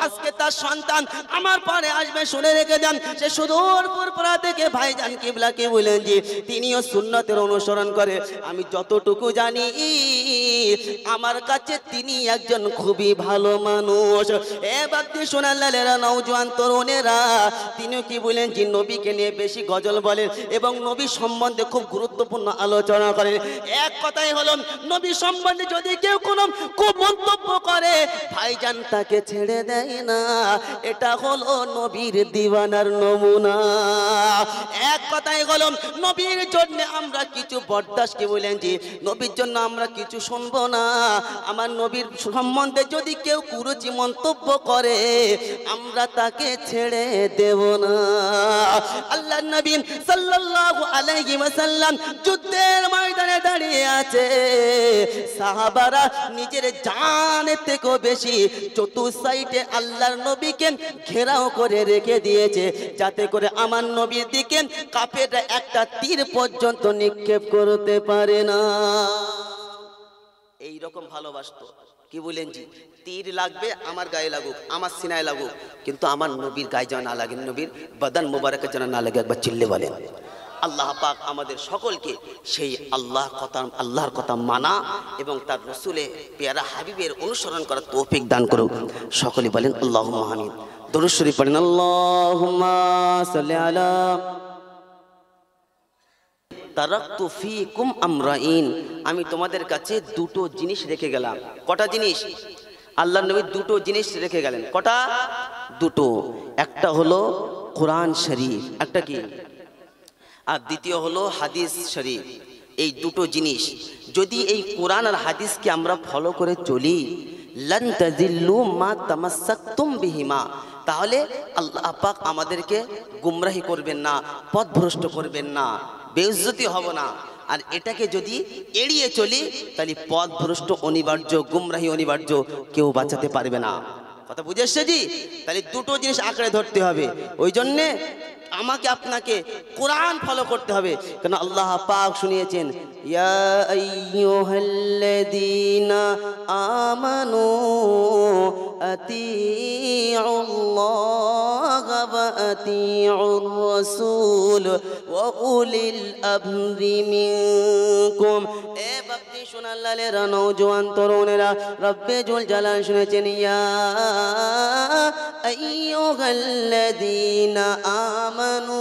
Speaker 1: আজকে তার সন্তান আমার পরে আসবে শুনে রেখে দেন সে সুদূর পুরপুরা থেকে ভাইজান কিবলাকে বলেন যে তিনিও সুন্নতের অনুসরণ করে আমি যতটুকু জানি আমার কাছে তিনি একজন খুবই ভালো মানুষ এ বাদ্দি সোনালালেরা নওজোয়ান তরুণেরা তিনিও কি বলেন যে নবীকে নিয়ে বেশি গজল বলেন এবং নবী সম্বন্ধে খুব গুরুত্বপূর্ণ আলোচনা করেন এক কথাই হলো নবী সম্বন্ধে যদি কেউ কোনো কুমন্তব্য করে ভাইজান তাকে ছেড়ে দেয় না এটা হলো নবীর দিওয়ানার নমুনা এক কথাই হলো নবীর জন্য আমরা কিছু বরদাস্ত কি বলেন যে নবীর জন্য আমরা কিছু শুনবো না আমার নবীর সম্বন্ধে যদি কেউ কুরুচি মন্তব্য করে আমরা তাকে ছেড়ে দেব না আল্লাহর নবী সাল্লাল্লাহু আলাইহি ওয়াসাল্লাম যুদ্ধের ময়দানে দাঁড়িয়ে আছে সাহাবারা নিজের জানের থেকেও বেশি চতুর্সাইডে আল্লাহর নবীকে ঘেরাও করে রেখে দিয়েছে যাতে করে আমার নবীর দিকে কাফেররা একটা তীর পর্যন্ত নিক্ষেপ করতে পারে না এই রকম ভালোবাসতো কি বলেন জি তীর লাগবে আমার গায়ে লাগুক আমার সিনায় লাগুক কিন্তু আমার নবীর গায়ে যেন না লাগে নবীর বদন মুবারকের যেন না লাগে একবার চিল্লে বলেন আল্লাহ পাক আমাদের সকলকে সেই আল্লাহর কথা মানা এবং তার রাসূলে পেয়ারা হাবিবের অনুসরণ করার তৌফিক দান করুক সকলে বলেন আল্লাহুম্মা আমিন দরুদ শরীফ পড়েন আল্লাহুম্মা সাল্লি আলা তারাকতু ফীকুম আমরাইন আমি তোমাদের কাছে দুটো জিনিস রেখে গেলাম কটা জিনিস আল্লাহর নবী দুটো জিনিস রেখে গেলেন কটা দুটো একটা হলো কোরআন শরীফ একটা কি আর দ্বিতীয় হলো হাদিস শরীফ এই দুটো জিনিস যদি এই কোরআন আর হাদিসকে আমরা ফলো করে চলি লান তাজিল্লু মা তামাসসাকতুম বিহিমা তাহলে আল্লাহ পাক আমাদেরকে গুমরাহি করবেন না পথভ্রষ্ট করবেন না বেইজ্জতি হব না আর এটাকে যদি এড়িয়ে চলি তাহলে পথভ্রষ্ট অনিবার্য গুমরাহি অনিবার্য কেউ বাঁচাতে পারবে না কথা বুঝে এসছে জি তাহলে দুটো জিনিস আঁকড়ে ধরতে হবে ওই জন্যে আমাকে আপনাকে কোরআন ফলো করতে হবে কারণ আল্লাহ পাক শুনিয়েছেন ইয়া আইয়ুহাল্লাযীনা আমানু আতিউল্লাহা ওয়া আতিউর রাসূল ওয়া উলিল আমরি মিনকুম এ বাপ্তি সোনালালেরা নওজোয়ান তরুণেরা রব্বে জুল জালাল শুনেছেন ইয়া আইয়ুহাল্লাযীনা আমানু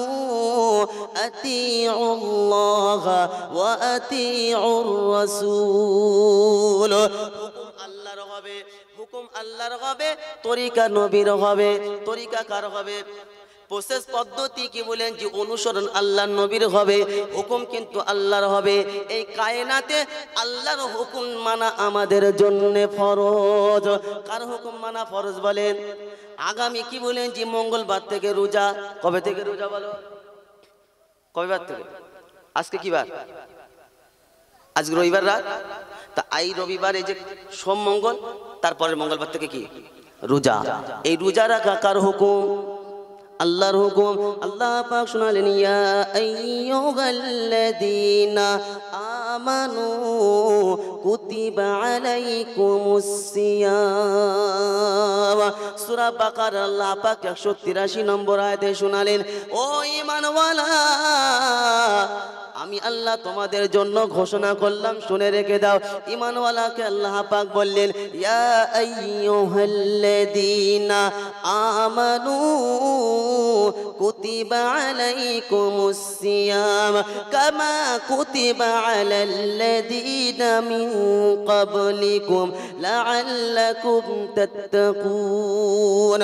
Speaker 1: আতিউল্লাহা ওয়া আতিউর রাসূল হুকুম আল্লাহর হবে তরিকা নবীর হবে তরিকা কার হবে প্রসেস পদ্ধতি কি বলেন যে অনুসরণ আল্লাহর নবীর হবে, হুকুম কিন্তু আল্লাহর হবে। এই কায়নাতে আল্লাহর হুকুম মানা আমাদের জন্য ফরজ। কার হুকুম মানা ফরজ বলেন? আগামী কি বলেন যে মঙ্গলবার থেকে রোজা। কবে থেকে রোজা বলো? কবে বার থেকে? আজকে কি বার? আজকে রবিবার রাত। তা এই রবিবার এই যে সোম মঙ্গল, তারপরের মঙ্গলবার থেকে কি রোজা। এই রোজা রাখা কার হুকুম? আল্লাহর হুকুম। আল্লাহ পাক শোনালেন, ইয়া আইয়ুহাল্লাযীনা আমানু কুতিবা আলাইকুমুস সিয়াম। সূরা বাকারা আল্লাহ পাক 183 নম্বর আয়াতে শোনালেন, ও ঈমানওয়ালা, আমি আল্লাহ তোমাদের জন্য ঘোষণা করলাম, শুনে রেখে দাও। ঈমানওয়ালাকে আল্লাহ পাক বললেন, ইয়া আইয়ুহাল্লাযীনা আমানু কুতিবা আলাইকুমুস সিয়াম কামা কুতিবা আলাল্লাযীনা মিন ক্বাবলিকুম লাআল্লাকুম তাত্তাকুন।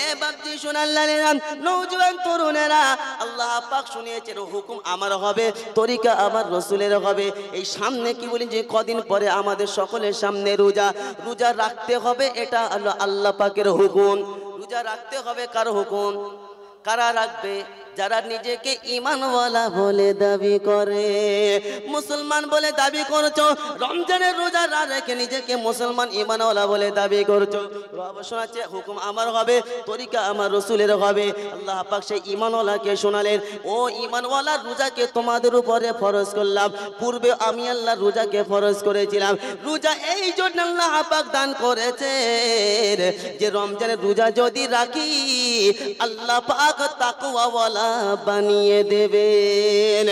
Speaker 1: এ বাপজি শোনালেন, নওজোয়ান তরুণেরা, আল্লাহ পাক শুনিয়েছেন হুকুম আমার হবে, তরিকা আমার রসুলের হবে। এই সামনে কি বলেন যে কদিন পরে আমাদের সকলের সামনে রোজা। রোজা রাখতে হবে, এটা আল্লাহ পাকের হুকুম। রোজা রাখতে হবে, কার হুকুম? কারা রাখবে? যারা নিজেকে ঈমানওয়ালা বলে দাবি করে, মুসলমান বলে দাবি করছো, রমজানের রোজা না রেখে নিজেকে মুসলমান ঈমানওয়ালা বলে দাবি করছো। রব শোনাচ্ছে হুকুম আমার হবে, তরিকা আমার রসুলের হবে। আল্লাহ পাক সেই ঈমানওয়ালাকে শোনালেন, ও ঈমানওয়ালা, রোজাকে তোমাদের উপরে ফরজ করলাম। পূর্বে আমি আল্লাহ রোজাকে ফরজ করেছিলাম। রোজা এই জন্য আল্লাহ পাক দান করেছে যে রমজানের রোজা যদি রাখি আল্লাহ পাক তাকওয়াওয়ালা বানিয়ে দেবেন।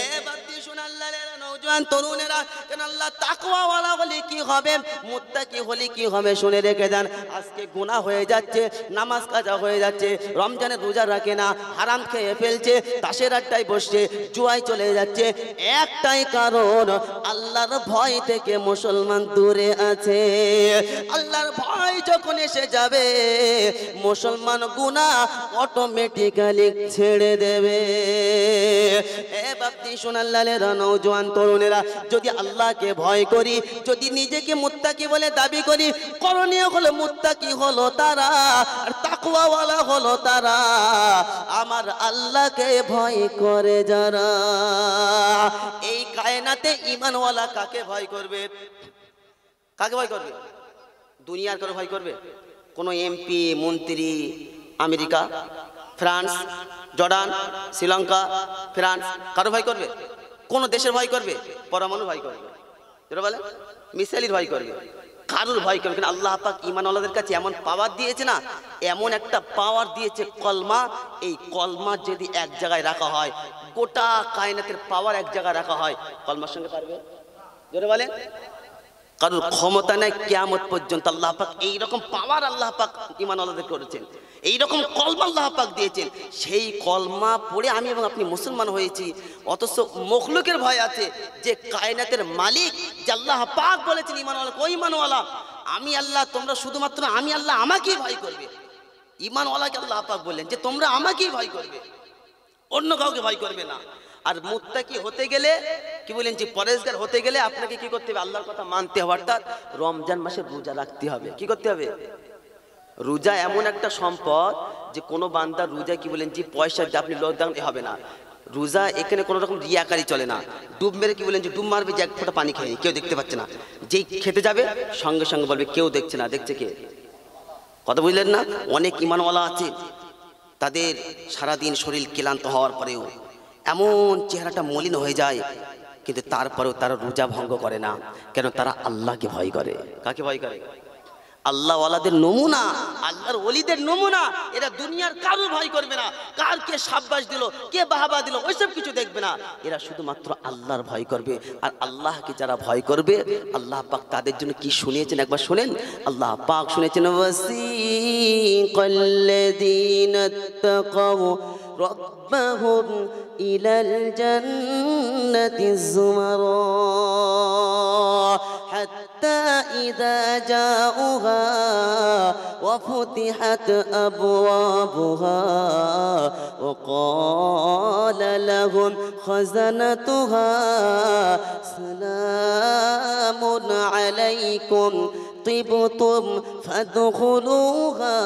Speaker 1: এ বাপজি শোনালেন, নওজোয়ান তরুণেরা, কেন আল্লাহ তাকওয়াওয়ালা হলে কি হবে, মুত্তাকি হলে কি হবে, শুনে রেখে দেন। আজকে গুনাহ হয়ে যাচ্ছে, নামাজ কাজা হয়ে যাচ্ছে, রমজানের রোজা রাখে না, হারাম খেয়ে ফেলছে, তাসের আড্ডায় বসছে, জুয়ায় চলে যাচ্ছে। একটাই কারণ, আল্লাহর ভয় থেকে মুসলমান দূরে আছে। আল্লাহর ভয় যখন এসে যাবে, মুসলমান গুনাহ অটোমেটিক্যালি ছেড়ে দেবে। এ বাপজি শোনালেন, নওজোয়ান তরুণেরা, যদি আল্লাহকে ভয় করি, যদি নিজেকে মুত্তাকি বলে দাবি করি, করণীয় হলো মুত্তাকি হলো তারা, আর তাকওয়াওয়ালা হলো তারা, আমার আল্লাহকে ভয় করে যারা। এই কায়নাতে ঈমানওয়ালা কাকে ভয় করবে? কাকে ভয় করবে? দুনিয়ার কারো ভয় করবে? কোনো এমপি, মন্ত্রী, America, France, Jordan, Sri Lanka, France, কারো ভয় করবে? কোন দেশের ভয় করবে? পরমাণু ভয় করবে, যেটা বলে মিসাইলের ভয় করবে, কারোর ভয় করবে। কিন্তু আল্লাহ পাক ঈমানওয়ালাদের কাছে এমন পাওয়ার দিয়েছে না, এমন একটা পাওয়ার দিয়েছে কলমা। এই কলমা যদি এক জায়গায় রাখা হয়, গোটা কায়নাতের পাওয়ার এক জায়গায় রাখা হয়, কলমার সঙ্গে পারবে? যেটা বলে কারোর ক্ষমতা নাই কিয়ামত পর্যন্ত। আল্লাহ পাক এইরকম পাওয়ার আল্লাহ পাক ঈমানওয়ালাদের করেছেন, এইরকম কলমা আল্লাহ পাক দিয়েছেন। সেই কলমা পড়ে আমি এবং আপনি মুসলমান হয়েছি। অথচ মখলুকের ভয় আছে যে কায়নাতের মালিক, যে আল্লাহ পাক বলেছেন ঈমানওয়ালা, কই ঈমানওয়ালা, আমি আল্লাহ, তোমরা শুধুমাত্র আমি আল্লাহ, আমাকেই ভয় করবে। ঈমানওয়ালাকে আল্লাহ পাক বললেন যে তোমরা আমাকেই ভয় করবে, অন্য কাউকে ভয় করবে না। আর মুত্তাকি হতে গেলে কি বলেন যে পরেজগার হতে গেলে আপনাকে কি করতে হবে? আল্লাহর কথা মানতে হবে, অর্থাৎ রমজান মাসে রোজা রাখতে হবে। কি করতে হবে? রোজা এমন একটা সম্পদ যে কোনো বান্দা রোজা কি বলেন যে পয়সা দিয়ে আপনি লকডাউন হবে না। রোজা এখানে কোনো রকম রিয়াকারি চলে না। ডুব মেরে কি বলেন যে ডুব মারবে, যে এক ফোঁটা পানি খেয়ে কেউ দেখতে পাচ্ছে না, যেই খেতে যাবে সঙ্গে সঙ্গে বলবে কেউ দেখছে না। দেখছে কে? কথা বুঝলেন না? অনেক ঈমানওয়ালা আছে, তাদের সারাদিন শরীর ক্লান্ত হওয়ার পরেও এমন চেহারাটা মলিন হয়ে যায়, কিন্তু তারপরেও তারা রোজা ভঙ্গ করে না। কেন? তারা আল্লাহকে ভয় করে। কাকে ভয় করে? আল্লাহওয়ালাদের নমুনা, আল্লাহর ওলিদের নমুনা। এরা দুনিয়ার কারো ভয় করবে না, কার কে শাবাশ দিল, কে বাহাবা দিল, ওইসব কিছু দেখবে না। এরা শুধুমাত্র আল্লাহর ভয় করবে। আর আল্লাহকে যারা ভয় করবে, আল্লাহ পাক তাদের জন্য কি শুনিয়েছেন একবার শুনেন। আল্লাহ পাক শুনেছেন, ওয়াসিকাল্লাযীনা তাকাউ রাব্বাহুম ইলাল জান্নাতি যুমারা হাত্তা إذا جاءوها وفتحت أبوابها وقال لهم خزنتها سلام عليكم طبتم فادخلوها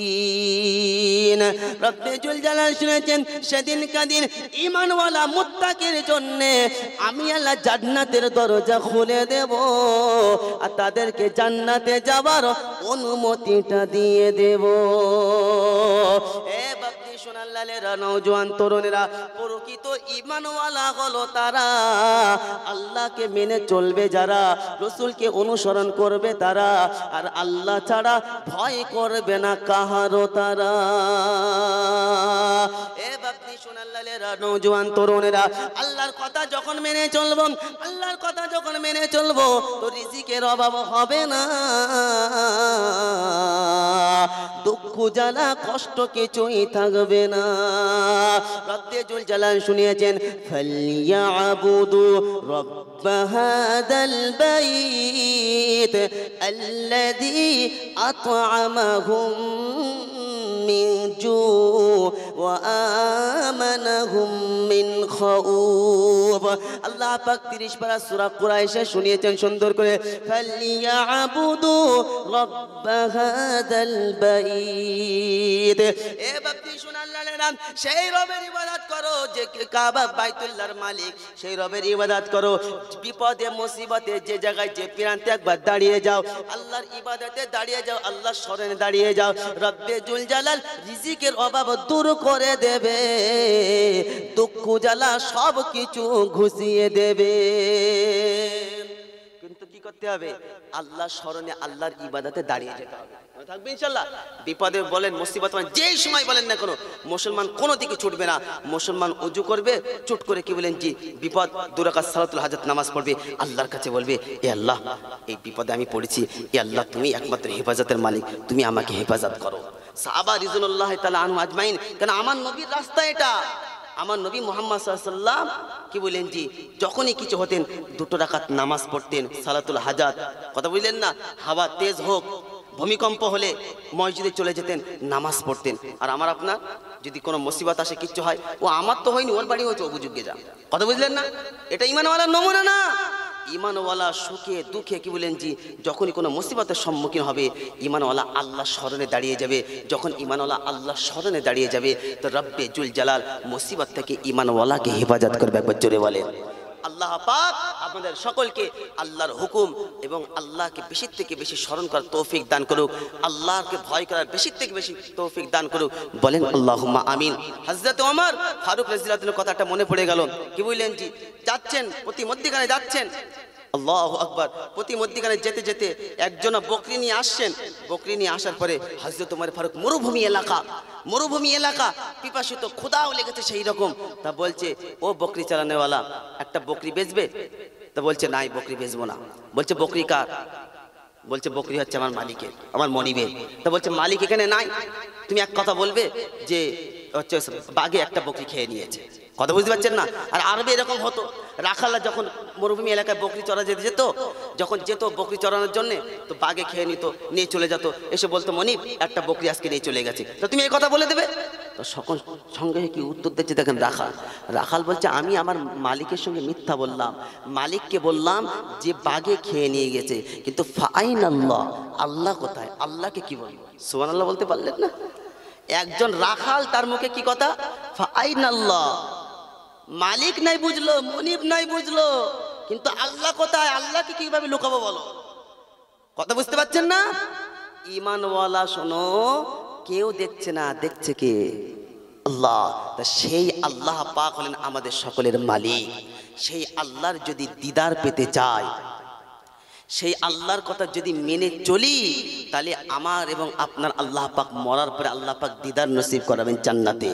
Speaker 1: খালিদিন। রব্বে জুল জালাল শুনেছেন সেদিন কাদিন ঈমানওয়ালা মুত্তাকির জন্য আমি আল্লাহ জান্নাতের দরজা খুলে দেব আর তাদেরকে জান্নাতে যাবার অনুমতিটা দিয়ে দেব। এ বাপজি সোনাল্লালেরা, নওজোয়ান তরুণেরা, প্রকৃত ঈমানওয়ালা হলো তারা, আল্লাহকে মেনে চলবে যারা, রসুলকে অনুসরণ করবে তারা, আর আল্লাহ ছাড়া ভয় করবে না কাহারও তারা। এ বাপজি সোনাল্লালেরা, নওজোয়ান তরুণেরা, আল্লাহর কথা যখন মেনে চলবো, আল্লাহর কথা যখন মেনে চলবো তো রিজিকের অভাব হবে না, দুঃখ জ্বালা কষ্ট কিছুই থাকবে না। রব্বে জুল জালাল শুনিয়েছেন ফালইয়াবুদু রব্ব হাদাল বাইত আল্লাযী আত'আমাহুম মিন জু ওয়া আমানাহুম মিন খাউফ। আল্লাহ পাক 30 পারা সূরা কুরাইশে শুনিয়েছেন সুন্দর করে, ফালইয়াবুদু রব্ব হাদাল বাইত। এ বাপজি সোনাল্লালেরা, সেই রবের ইবাদত করো যে কাবা বাইতুল্লাহর মালিক, সেই রবের ইবাদত করো। বিপদে মুসিবতে যে জায়গায় যে প্রান্তে একবার দাঁড়িয়ে যাও, আল্লাহর ইবাদতে দাঁড়িয়ে যাও, আল্লাহর শরণে দাঁড়িয়ে যাও, রব্বে জুল জালাল রিজিকের অভাব দূর করে দেবে, দুঃখ জ্বালা সব কিছু ঘুষিয়ে দেবে। কিন্তু কি করতে হবে? আল্লাহর শরণে আল্লাহর ইবাদতে দাঁড়িয়ে যেতে হবে, থাকবে ইনশাআল্লাহ। বিপদে বলেন, মুসিবত বলেন, যেই সময় বলেন না কোনো, মুসলমান কোনো দিকে ছুটবে না। মুসলমান ওযু করবে, চুট করে কি বলেন জি বিপদ, 2 রাকাত সালাতুল হাজাত নামাজ পড়বে, আল্লাহর কাছে বলবে, এ আল্লাহ এই বিপদে আমি পড়েছি, এ আল্লাহ তুমি একমাত্র হেফাজতের মালিক, তুমি আমাকে হেফাজত করো। সাহাবা রিজওয়ানুল্লাহ তাআলা আনহু আজমাইন, কেন আমার নবীর রাস্তা এটা। আমার নবী মুহাম্মদ সাল্লাল্লাহু আলাইহি ওয়াসাল্লাম কি বলেন জি, যখনই কিছু হতেন 2 রাকাত নামাজ পড়তেন, সালাতুল হাজাত। কথা বুঝলেন না? হাওয়া তেজ হোক, ভূমিকম্প হলে মসজিদে চলে যেতেন, নামাজ পড়তেন। আর আমার আপনার যদি কোনো মুসিবত আসে, কিচ্ছু হয়, ও আমার তো হয়নি, ওর বাড়ি হয়েছে, ও বুঝুক গে যা। কথা বুঝলেন না? এটা ঈমানওয়ালার নমুনা না। ঈমানওয়ালা সুখে দুঃখে কি বলেন জি, যখনই কোনো মুসিবতের সম্মুখীন হবে, ঈমানওয়ালা আল্লাহর শরণে দাঁড়িয়ে যাবে। যখন ঈমানওয়ালা আল্লাহর শরণে দাঁড়িয়ে যাবে তো রব্বে জুল জালাল মুসিবত থেকে ঈমানওয়ালাকে হেফাজত করবে। একবার জোরে বলেন। আল্লাহ পাক আপনাদের সকলকে আল্লাহর হুকুম এবং আল্লাহকে বেশি থেকে বেশি স্মরণ করার তৌফিক দান করুক, আল্লাহকে ভয় করার বেশি থেকে বেশি তৌফিক দান করুক। বলেন আল্লাহুম্মা আমিন। হযরত ওমর ফারুক রাদিয়াল্লাহু আনহু কথাটা মনে পড়ে গেল। কি বললেন জি, যাচ্ছেন প্রতি মধ্যখানে যাচ্ছেন, আল্লাহু আকবার, প্রতি মধ্যখানে যেতে যেতে একজন বকরি নিয়ে আসছেন। বকরি নিয়ে আসার পরে হযরত ওমর ফারুক, মরুভূমি এলাকা, পিপাসিত, ক্ষুধাও লেগেছে সেই রকম। তা বলছে, ও বকরি চালানেওয়ালা, একটা বকরি বেচবে? তা বলছে, নাই বকরি বেচবো না। বলছে, বকরি কার? বলছে, বকরি হচ্ছে আমার মালিকের, আমার মনিবের। তা বলছে, মালিক এখানে নাই, তুমি এক কথা বলবে যে হচ্ছে বাঘে একটা বকরি খেয়ে নিয়েছে। কথা বুঝতে পারছেন না? আর আরবে এরকম হতো, রাখাল্লা যখন মরুভূমি এলাকায় বকরি চড়া যেতে যেত, যখন যেত বকরি চড়ানোর জন্য, তো বাঘে খেয়ে নিত, নিয়ে চলে যেত, এসে বলতো, মনিব একটা বকরি আজকে নিয়ে চলে গেছে, তো তুমি এই কথা বলে দেবে? তো সকল সঙ্গে কি উত্তর দিচ্ছে দেখেন রাখাল বলছে, আমি আমার মালিকের সঙ্গে মিথ্যা বললাম, মালিককে বললাম যে বাঘে খেয়ে নিয়ে গেছে, কিন্তু ফাইন আল্লাহ, আল্লাহ কোথায়? আল্লাহকে কি বলবো? সুবহানাল্লাহ বলতে পারলেন না? একজন রাখাল, তার মুখে কি কথা? ফাইন আল্লাহ, মালিক নাই বুঝলো, মনিব নাই বুঝলো, কিন্তু আল্লাহ কোথায়? আল্লাহকে কিভাবে লুকাবো বলো? কথা বুঝতে পারছেন না? ঈমানওয়ালা শোনো, কেউ দেখছে না, দেখছে কে? আল্লাহ। তা সেই আল্লাহ পাক হলেন আমাদের সকলের মালিক। সেই আল্লাহর যদি দিদার পেতে চাই, সেই আল্লাহর কথা যদি মেনে চলি, তাহলে আমার এবং আপনার আল্লাহ পাক মরার পরে আল্লাহ পাক দিদার নসিব করাবেন, জান্নাতে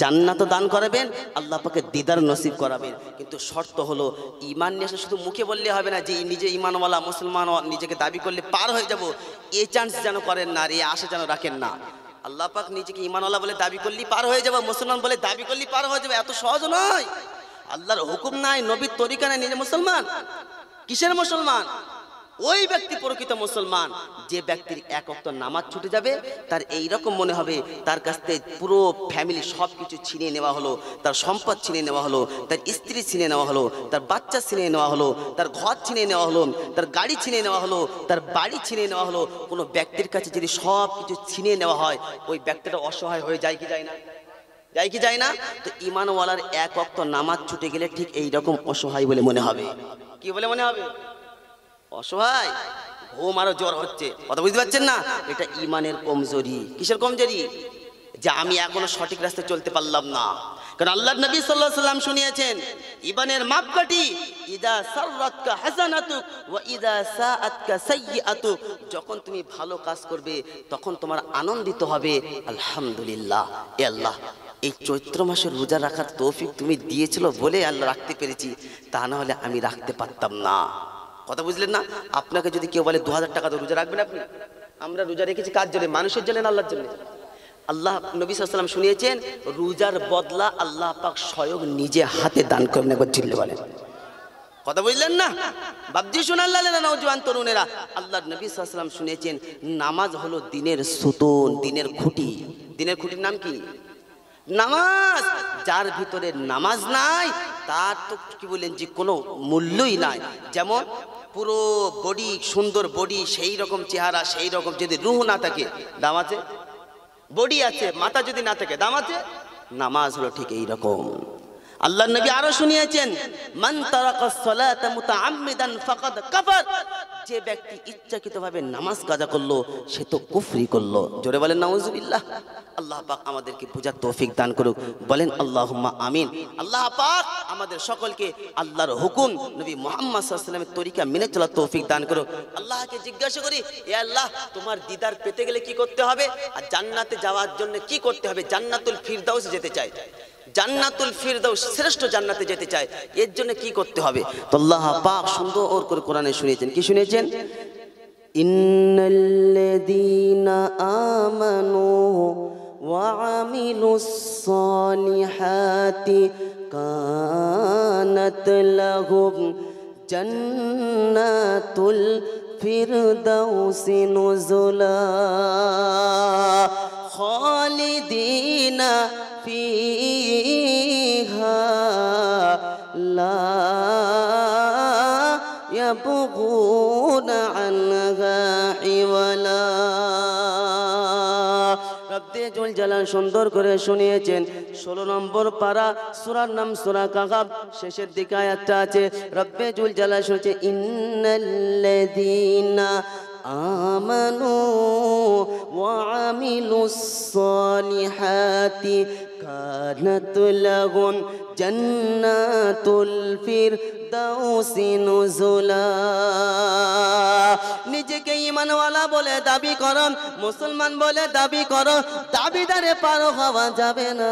Speaker 1: জান্নাত দান করাবেন, আল্লাহ পাকে দিদার নসিব করাবেন। কিন্তু শর্ত হলো, ঈমান নিয়ে শুধু মুখে বললে হবে না যে নিজে ঈমানওয়ালা মুসলমান নিজেকে দাবি করলে পার হয়ে যাব, এই চান্স যেন করেন না, এই আশা যেন রাখেন না। আল্লাহ পাক নিজেকে ঈমানওয়ালা বলে দাবি করলেই পার হয়ে যাব, মুসলমান বলে দাবি করলেই পার হয়ে যাবে, এত সহজ নয়। আল্লাহর হুকুম নাই, নবীর তরিকা নাই, নিজে মুসলমান। কিসের মুসলমান? ওই ব্যক্তি প্রকৃত মুসলমান যে ব্যক্তির এক ওয়াক্ত নামাজ ছুটে যাবে, তার এই রকম মনে হবে তার কাছ থেকে পুরো ফ্যামিলি সব কিছু ছিনিয়ে নেওয়া হলো, তার সম্পদ ছিনিয়ে নেওয়া হলো, তার স্ত্রী ছিনিয়ে নেওয়া হলো, তার বাচ্চা ছিনিয়ে নেওয়া হলো, তার ঘর ছিনিয়ে নেওয়া হলো, তার গাড়ি ছিনিয়ে নেওয়া হলো, তার বাড়ি ছিনিয়ে নেওয়া হলো। কোনো ব্যক্তির কাছে যদি সব কিছু ছিনিয়ে নেওয়া হয়, ওই ব্যক্তিটা অসহায় হয়ে যায় কি যায় না? যায় কি যায় না? তো ঈমানওয়ালার এক ওয়াক্ত নামাজ ছুটে গেলে ঠিক এই রকম অসহায় বলে মনে হবে। কি বলে মনে হবে? অসহায়, ঘুম আরো জ্বর হচ্ছে। কথা বুঝতে পারছেন না? এটা ঈমানের কমজোরি। কিসের কমজোরি? যে আমি এখনো সঠিক রাস্তায় চলতে পারলাম না। কারণ আল্লাহর নবী সাল্লাল্লাহু আলাইহি ওয়াসাল্লাম শুনিয়েছেন, ঈমানের মাপকাঠি ইদা সাররাতকা হাসানাতুক ওয়া ইদা সাআতকা সাইয়্যাতুক। যখন তুমি ভালো কাজ করবে তখন তোমার আনন্দিত হবে, আলহামদুলিল্লাহ, এ আল্লাহ এই চৈত্র মাসের রোজা রাখার তৌফিক তুমি দিয়েছিল বলে আল্লাহ রাখতে পেরেছি, তা না হলে আমি রাখতে পারতাম না। কথা বুঝলেন না? আপনাকে যদি কেউ বলে 2000 টাকা তো রোজা রাখবেন আপনি? আমরা রোজা রেখেছি কার জন্য? মানুষের জন্য না আল্লাহর জন্য? আল্লাহ নবী সাল্লাল্লাহু আলাইহি ওয়াসাল্লাম শুনিয়েছেন, রোজার বদলা আল্লাহ পাক স্বয়ং নিজে হাতে দান করবেন। একবার চিল্লে বলেন। কথা বুঝলেন না? বাবজি শোনাল্লাহ না নওজোয়ান তরুণেরা, আল্লাহর নবী সাল্লাল্লাহু আলাইহি ওয়াসাল্লাম শুনিয়েছেন, নামাজ হলো দিনের সুতন, দিনের খুঁটি। দিনের খুঁটির নাম কি? নামাজ। যার ভিতরে নামাজ নাই তার তো কি বলেন যে কোনো মূল্যই নাই। যেমন পুরো বডি, সুন্দর বডি, সেই রকম চেহারা, সেই রকম যদি রূহ না থাকে দাম আছে? বডি আছে, মাথা যদি না থাকে দাম আছে? নামাজ হলো ঠিক এই রকম। আল্লাহর নবী আরো শুনিয়েছেন, মান তারাকাস সালাতা মুতাআম্মিদান ফাকাদ কাফার। যে ব্যক্তি ইচ্ছাকৃতভাবে নামাজ কাজা করলো সে তো কুফরি করলো। জোরে বলেন নাউজুবিল্লাহ। আল্লাহ পাক আমাদেরকে বুঝার তৌফিক দান করুক। বলেন আল্লাহুম্মা আমিন। আল্লাহ পাক আমাদের সকলকে আল্লাহর হুকুম, নবী মুহাম্মদ সাল্লাল্লাহু আলাইহি ওয়াসাল্লামের তরিকা মেনে চলার তৌফিক দান করুক। আল্লাহকে জিজ্ঞাসা করি, এ আল্লাহ, তোমার দিদার পেতে গেলে কি করতে হবে? আর জান্নাতে যাওয়ার জন্য কি করতে হবে? জান্নাতুল ফিরদাউস যেতে চাই, জান্নাতুল ফিরদাউস শ্রেষ্ঠ জান্নাতে যেতে চায়, এর জন্য কি করতে হবে? তো আল্লাহ পাক সুন্দর করে কোরআনে শুনিয়েছেন। কি শুনিয়েছেন? ইন্নাল্লাযীনা আমানু ওয়া আমিলুস সালিহাতি কানাত লাহুম জান্নাতুল ফিরদাউসি নুজুলা খালিদিনা ফিহা লা ইয়াবগুনা আনহা হিওয়ালা। রব্বে জুল জালাল সুন্দর করে শুনিয়েছেন। 16 নম্বর পারা, সূরার নাম সূরা কাহাফ, শেষের দিকে আয়াতটা আছে। রব্বে জুল জালাল শুনছে, ইন্নাল্লাযীনা আমানু ওয়া আমিলুস সালিহাতি কানাত লাহুম জান্নাতুল ফিরদাউসি নুজুলা। নিজেকে ঈমানওয়ালা বলে দাবি করো, মুসলমান বলে দাবি করো, দাবিদারে পারো হওয়া যাবে না।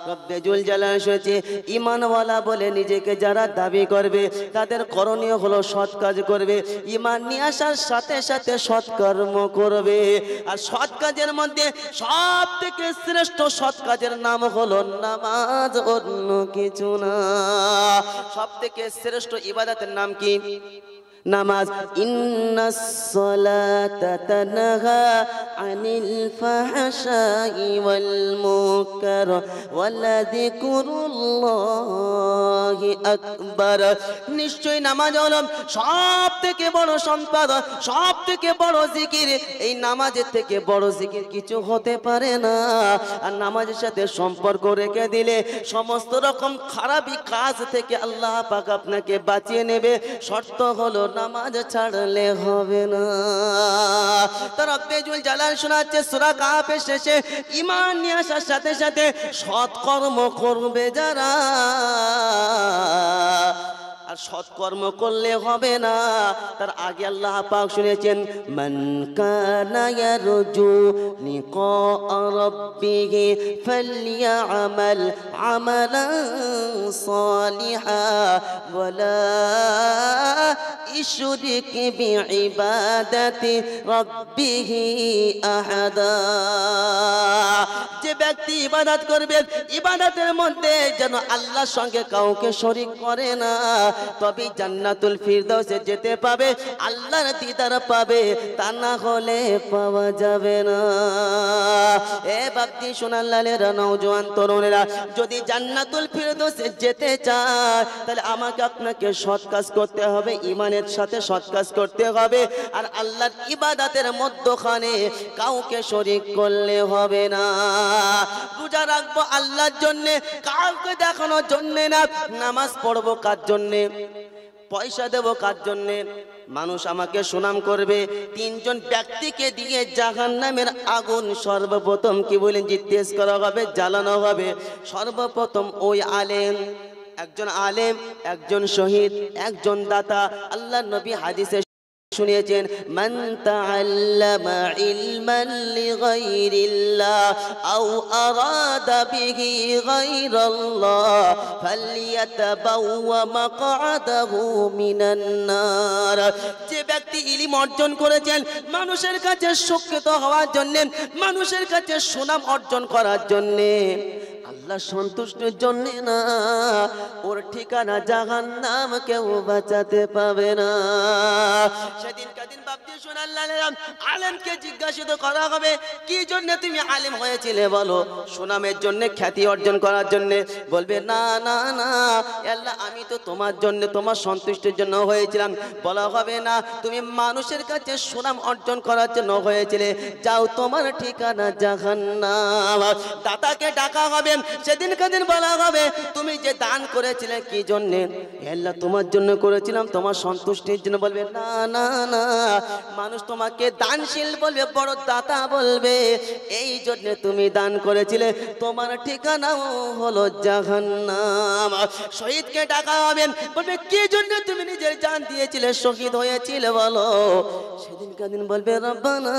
Speaker 1: রব্বে জুল জালাল শুনেছে, ঈমানওয়ালা বলে নিজেকে যারা দাবি করবে তাদের করণীয় হলো সৎ কাজ করবে। ঈমান নিয়ে আসার সাথে সাথে সৎ কর্ম করবে। আর সৎ কাজের মধ্যে সব থেকে শ্রেষ্ঠ সৎ কাজের নাম হলো নামাজ, অন্য কিছু না। সব থেকে শ্রেষ্ঠ ইবাদতের নাম কি? নামাজ। ইন্নাস সালাতা তানহা আনিল ফাহশাই ওয়াল মুনকার ওয়ালাযিকরুল্লাহি আকবার। নিশ্চয় নামাজ হলো সব থেকে বড় সম্পদ, সব থেকে বড় জিকির। এই নামাজের থেকে বড় জিকির কিছু হতে পারে না। আর নামাজের সাথে সম্পর্ক রেখে দিলে সমস্ত রকম খারাপি কাজ থেকে আল্লাহ পাক আপনাকে বাঁচিয়ে নেবে। শর্ত হলো নামাজ ছাড়লে হবে না। তার রব্বে জুল জালাল শোনাচ্ছে সূরা কাহাফের শেষে, ঈমান নিয়ে আসার সাথে সাথে সৎকর্ম করবে যারা। আর সৎকর্ম করলে হবে না, তার আগে আল্লাহ পাক শুনেছেন, মান কানা ইয়ারজু লিকা রাব্বিহি ফালইআমাল আমালান সালিহা ওয়ালা ইশরিক বিইবাদাতি রাব্বিহি আহাদা। যে ব্যক্তি ইবাদত করবে ইবাদতের মধ্যে যেন আল্লাহর সঙ্গে কাউকে শরীক করে না, তবে জান্নাতুল ফিরদাউসে যেতে পাবে, আল্লাহর দিদার পাবে, তা না হলে পাওয়া যাবে না। এ বাপজি সোনার লালেরা, নওজোয়ান তরুণেরা, যদি জান্নাতুল ফিরদাউসে যেতে চায় তাহলে আমাকে আপনাকে সৎ কাজ করতে হবে, ঈমানের সাথে সৎ কাজ করতে হবে, আর আল্লাহর ইবাদতের মধ্যখানে কাউকে শরীক করলে হবে না। রোজা রাখবো আল্লাহর জন্য, কাউকে দেখানোর জন্য না। নামাজ পড়বো কার জন্যে? পয়সা দেবো কার জন্যে? মানুষ আমাকে সুনাম করবে। তিনজন ব্যক্তিকে দিয়ে জাহান্নামের আগুন সর্বপ্রথম কি বলেন জিজ্ঞেস করা হবে, জ্বালানো হবে। সর্বপ্রথম ওই আলেম, একজন আলেম, একজন শহীদ, একজন দাতা। আল্লাহ নবী হাদিসে শুনিয়েছেন, মান তাআল্লামা ইলমান লিগাইরিল্লাহ আও আরাদা বিহি গায়রাল্লাহ ফালইয়াতাবাওয়া মাকআদাহু মিনান নার। যে ব্যক্তি ইলম অর্জন করেছেন মানুষের কাছে সুখ্যাত হওয়ার জন্য, মানুষের কাছে সুনাম অর্জন করার জন্য, আল্লাহ সন্তুষ্টির জন্য না, ওর ঠিকানা জাহান্নাম, কেউ বাঁচাতে পাবে না। সেদিন কাদিন বাপজি সোনার লালেরা, আলেমকে জিজ্ঞাসিত করা হবে, কি জন্য তুমি আলেম হয়েছিলে বলো? সুনামের জন্য, খ্যাতি অর্জন করার জন্য। বলবে না না না আল্লাহ, আমি তো তোমার জন্য, তোমার সন্তুষ্টির জন্য হয়েছিলাম। বলা হবে না, তুমি মানুষের কাছে সুনাম অর্জন করার জন্য হয়েছিলে, যাও তোমার ঠিকানা জাহান্নাম। দাতাকে ডাকা হবে, সেদিন কাদিন বলা হবে, তুমি যে দান করেছিলে কি জন্যে? আল্লাহ তোমার জন্য করেছিলাম, তোমার সন্তুষ্টির জন্য। বলবে না না না, মানুষ তোমাকে দানশীল বলবে, বড় দাতা বলবে, এই জন্য তুমি দান করেছিলে, তোমার ঠিকানাও হলো জাহান্নাম। শহীদকে ডাকা হবে, বলবে কি জন্য তুমি নিজের জান দিয়েছিলে, শহীদ হয়েছিলে বলো? সেদিন কাদিন বলবে, রব্বানা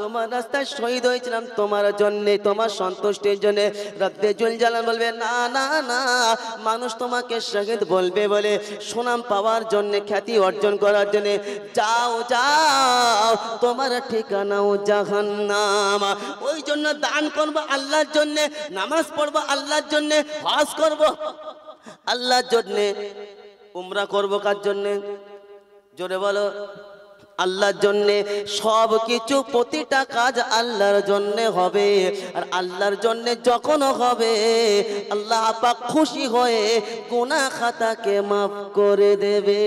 Speaker 1: তোমার রাস্তায় শহীদ হয়েছিলাম তোমার জন্য, তোমার সন্তুষ্টির জন্য। রব্বে জুল জালাল বলবে না না না, মানুষ তোমাকে শহীদ বলবে বলে সুনাম পাওয়ার জন্য, খ্যাতি অর্জন করার জন্য। যাও যাও, তোমার ঠিকানাও জাহান্নাম। ওই জন্য দান করবো আল্লাহর জন্য, নামাজ পড়বো আল্লাহর জন্য, হজ করবো আল্লাহর জন্য, উমরা করবো কার জন্য? জোরে বলো, আল্লাহর জন্যে। সব কিছু, প্রতিটা কাজ আল্লাহর জন্যে হবে। আর আল্লাহর জন্যে যখন হবে, আল্লাহ পাক খুশি হয়ে গুনাহ খাতাকে মাফ করে দেবে।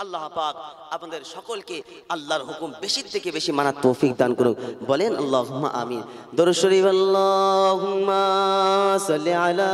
Speaker 1: আল্লাহ পাক আপনাদের সকলকে আল্লাহর হুকুম বেশি থেকে বেশি মানার তৌফিক দান করুন। বলেন আল্লাহুম্মা আমিন। দরুদ শরীফ, আল্লাহুম্মা সাল্লি আলা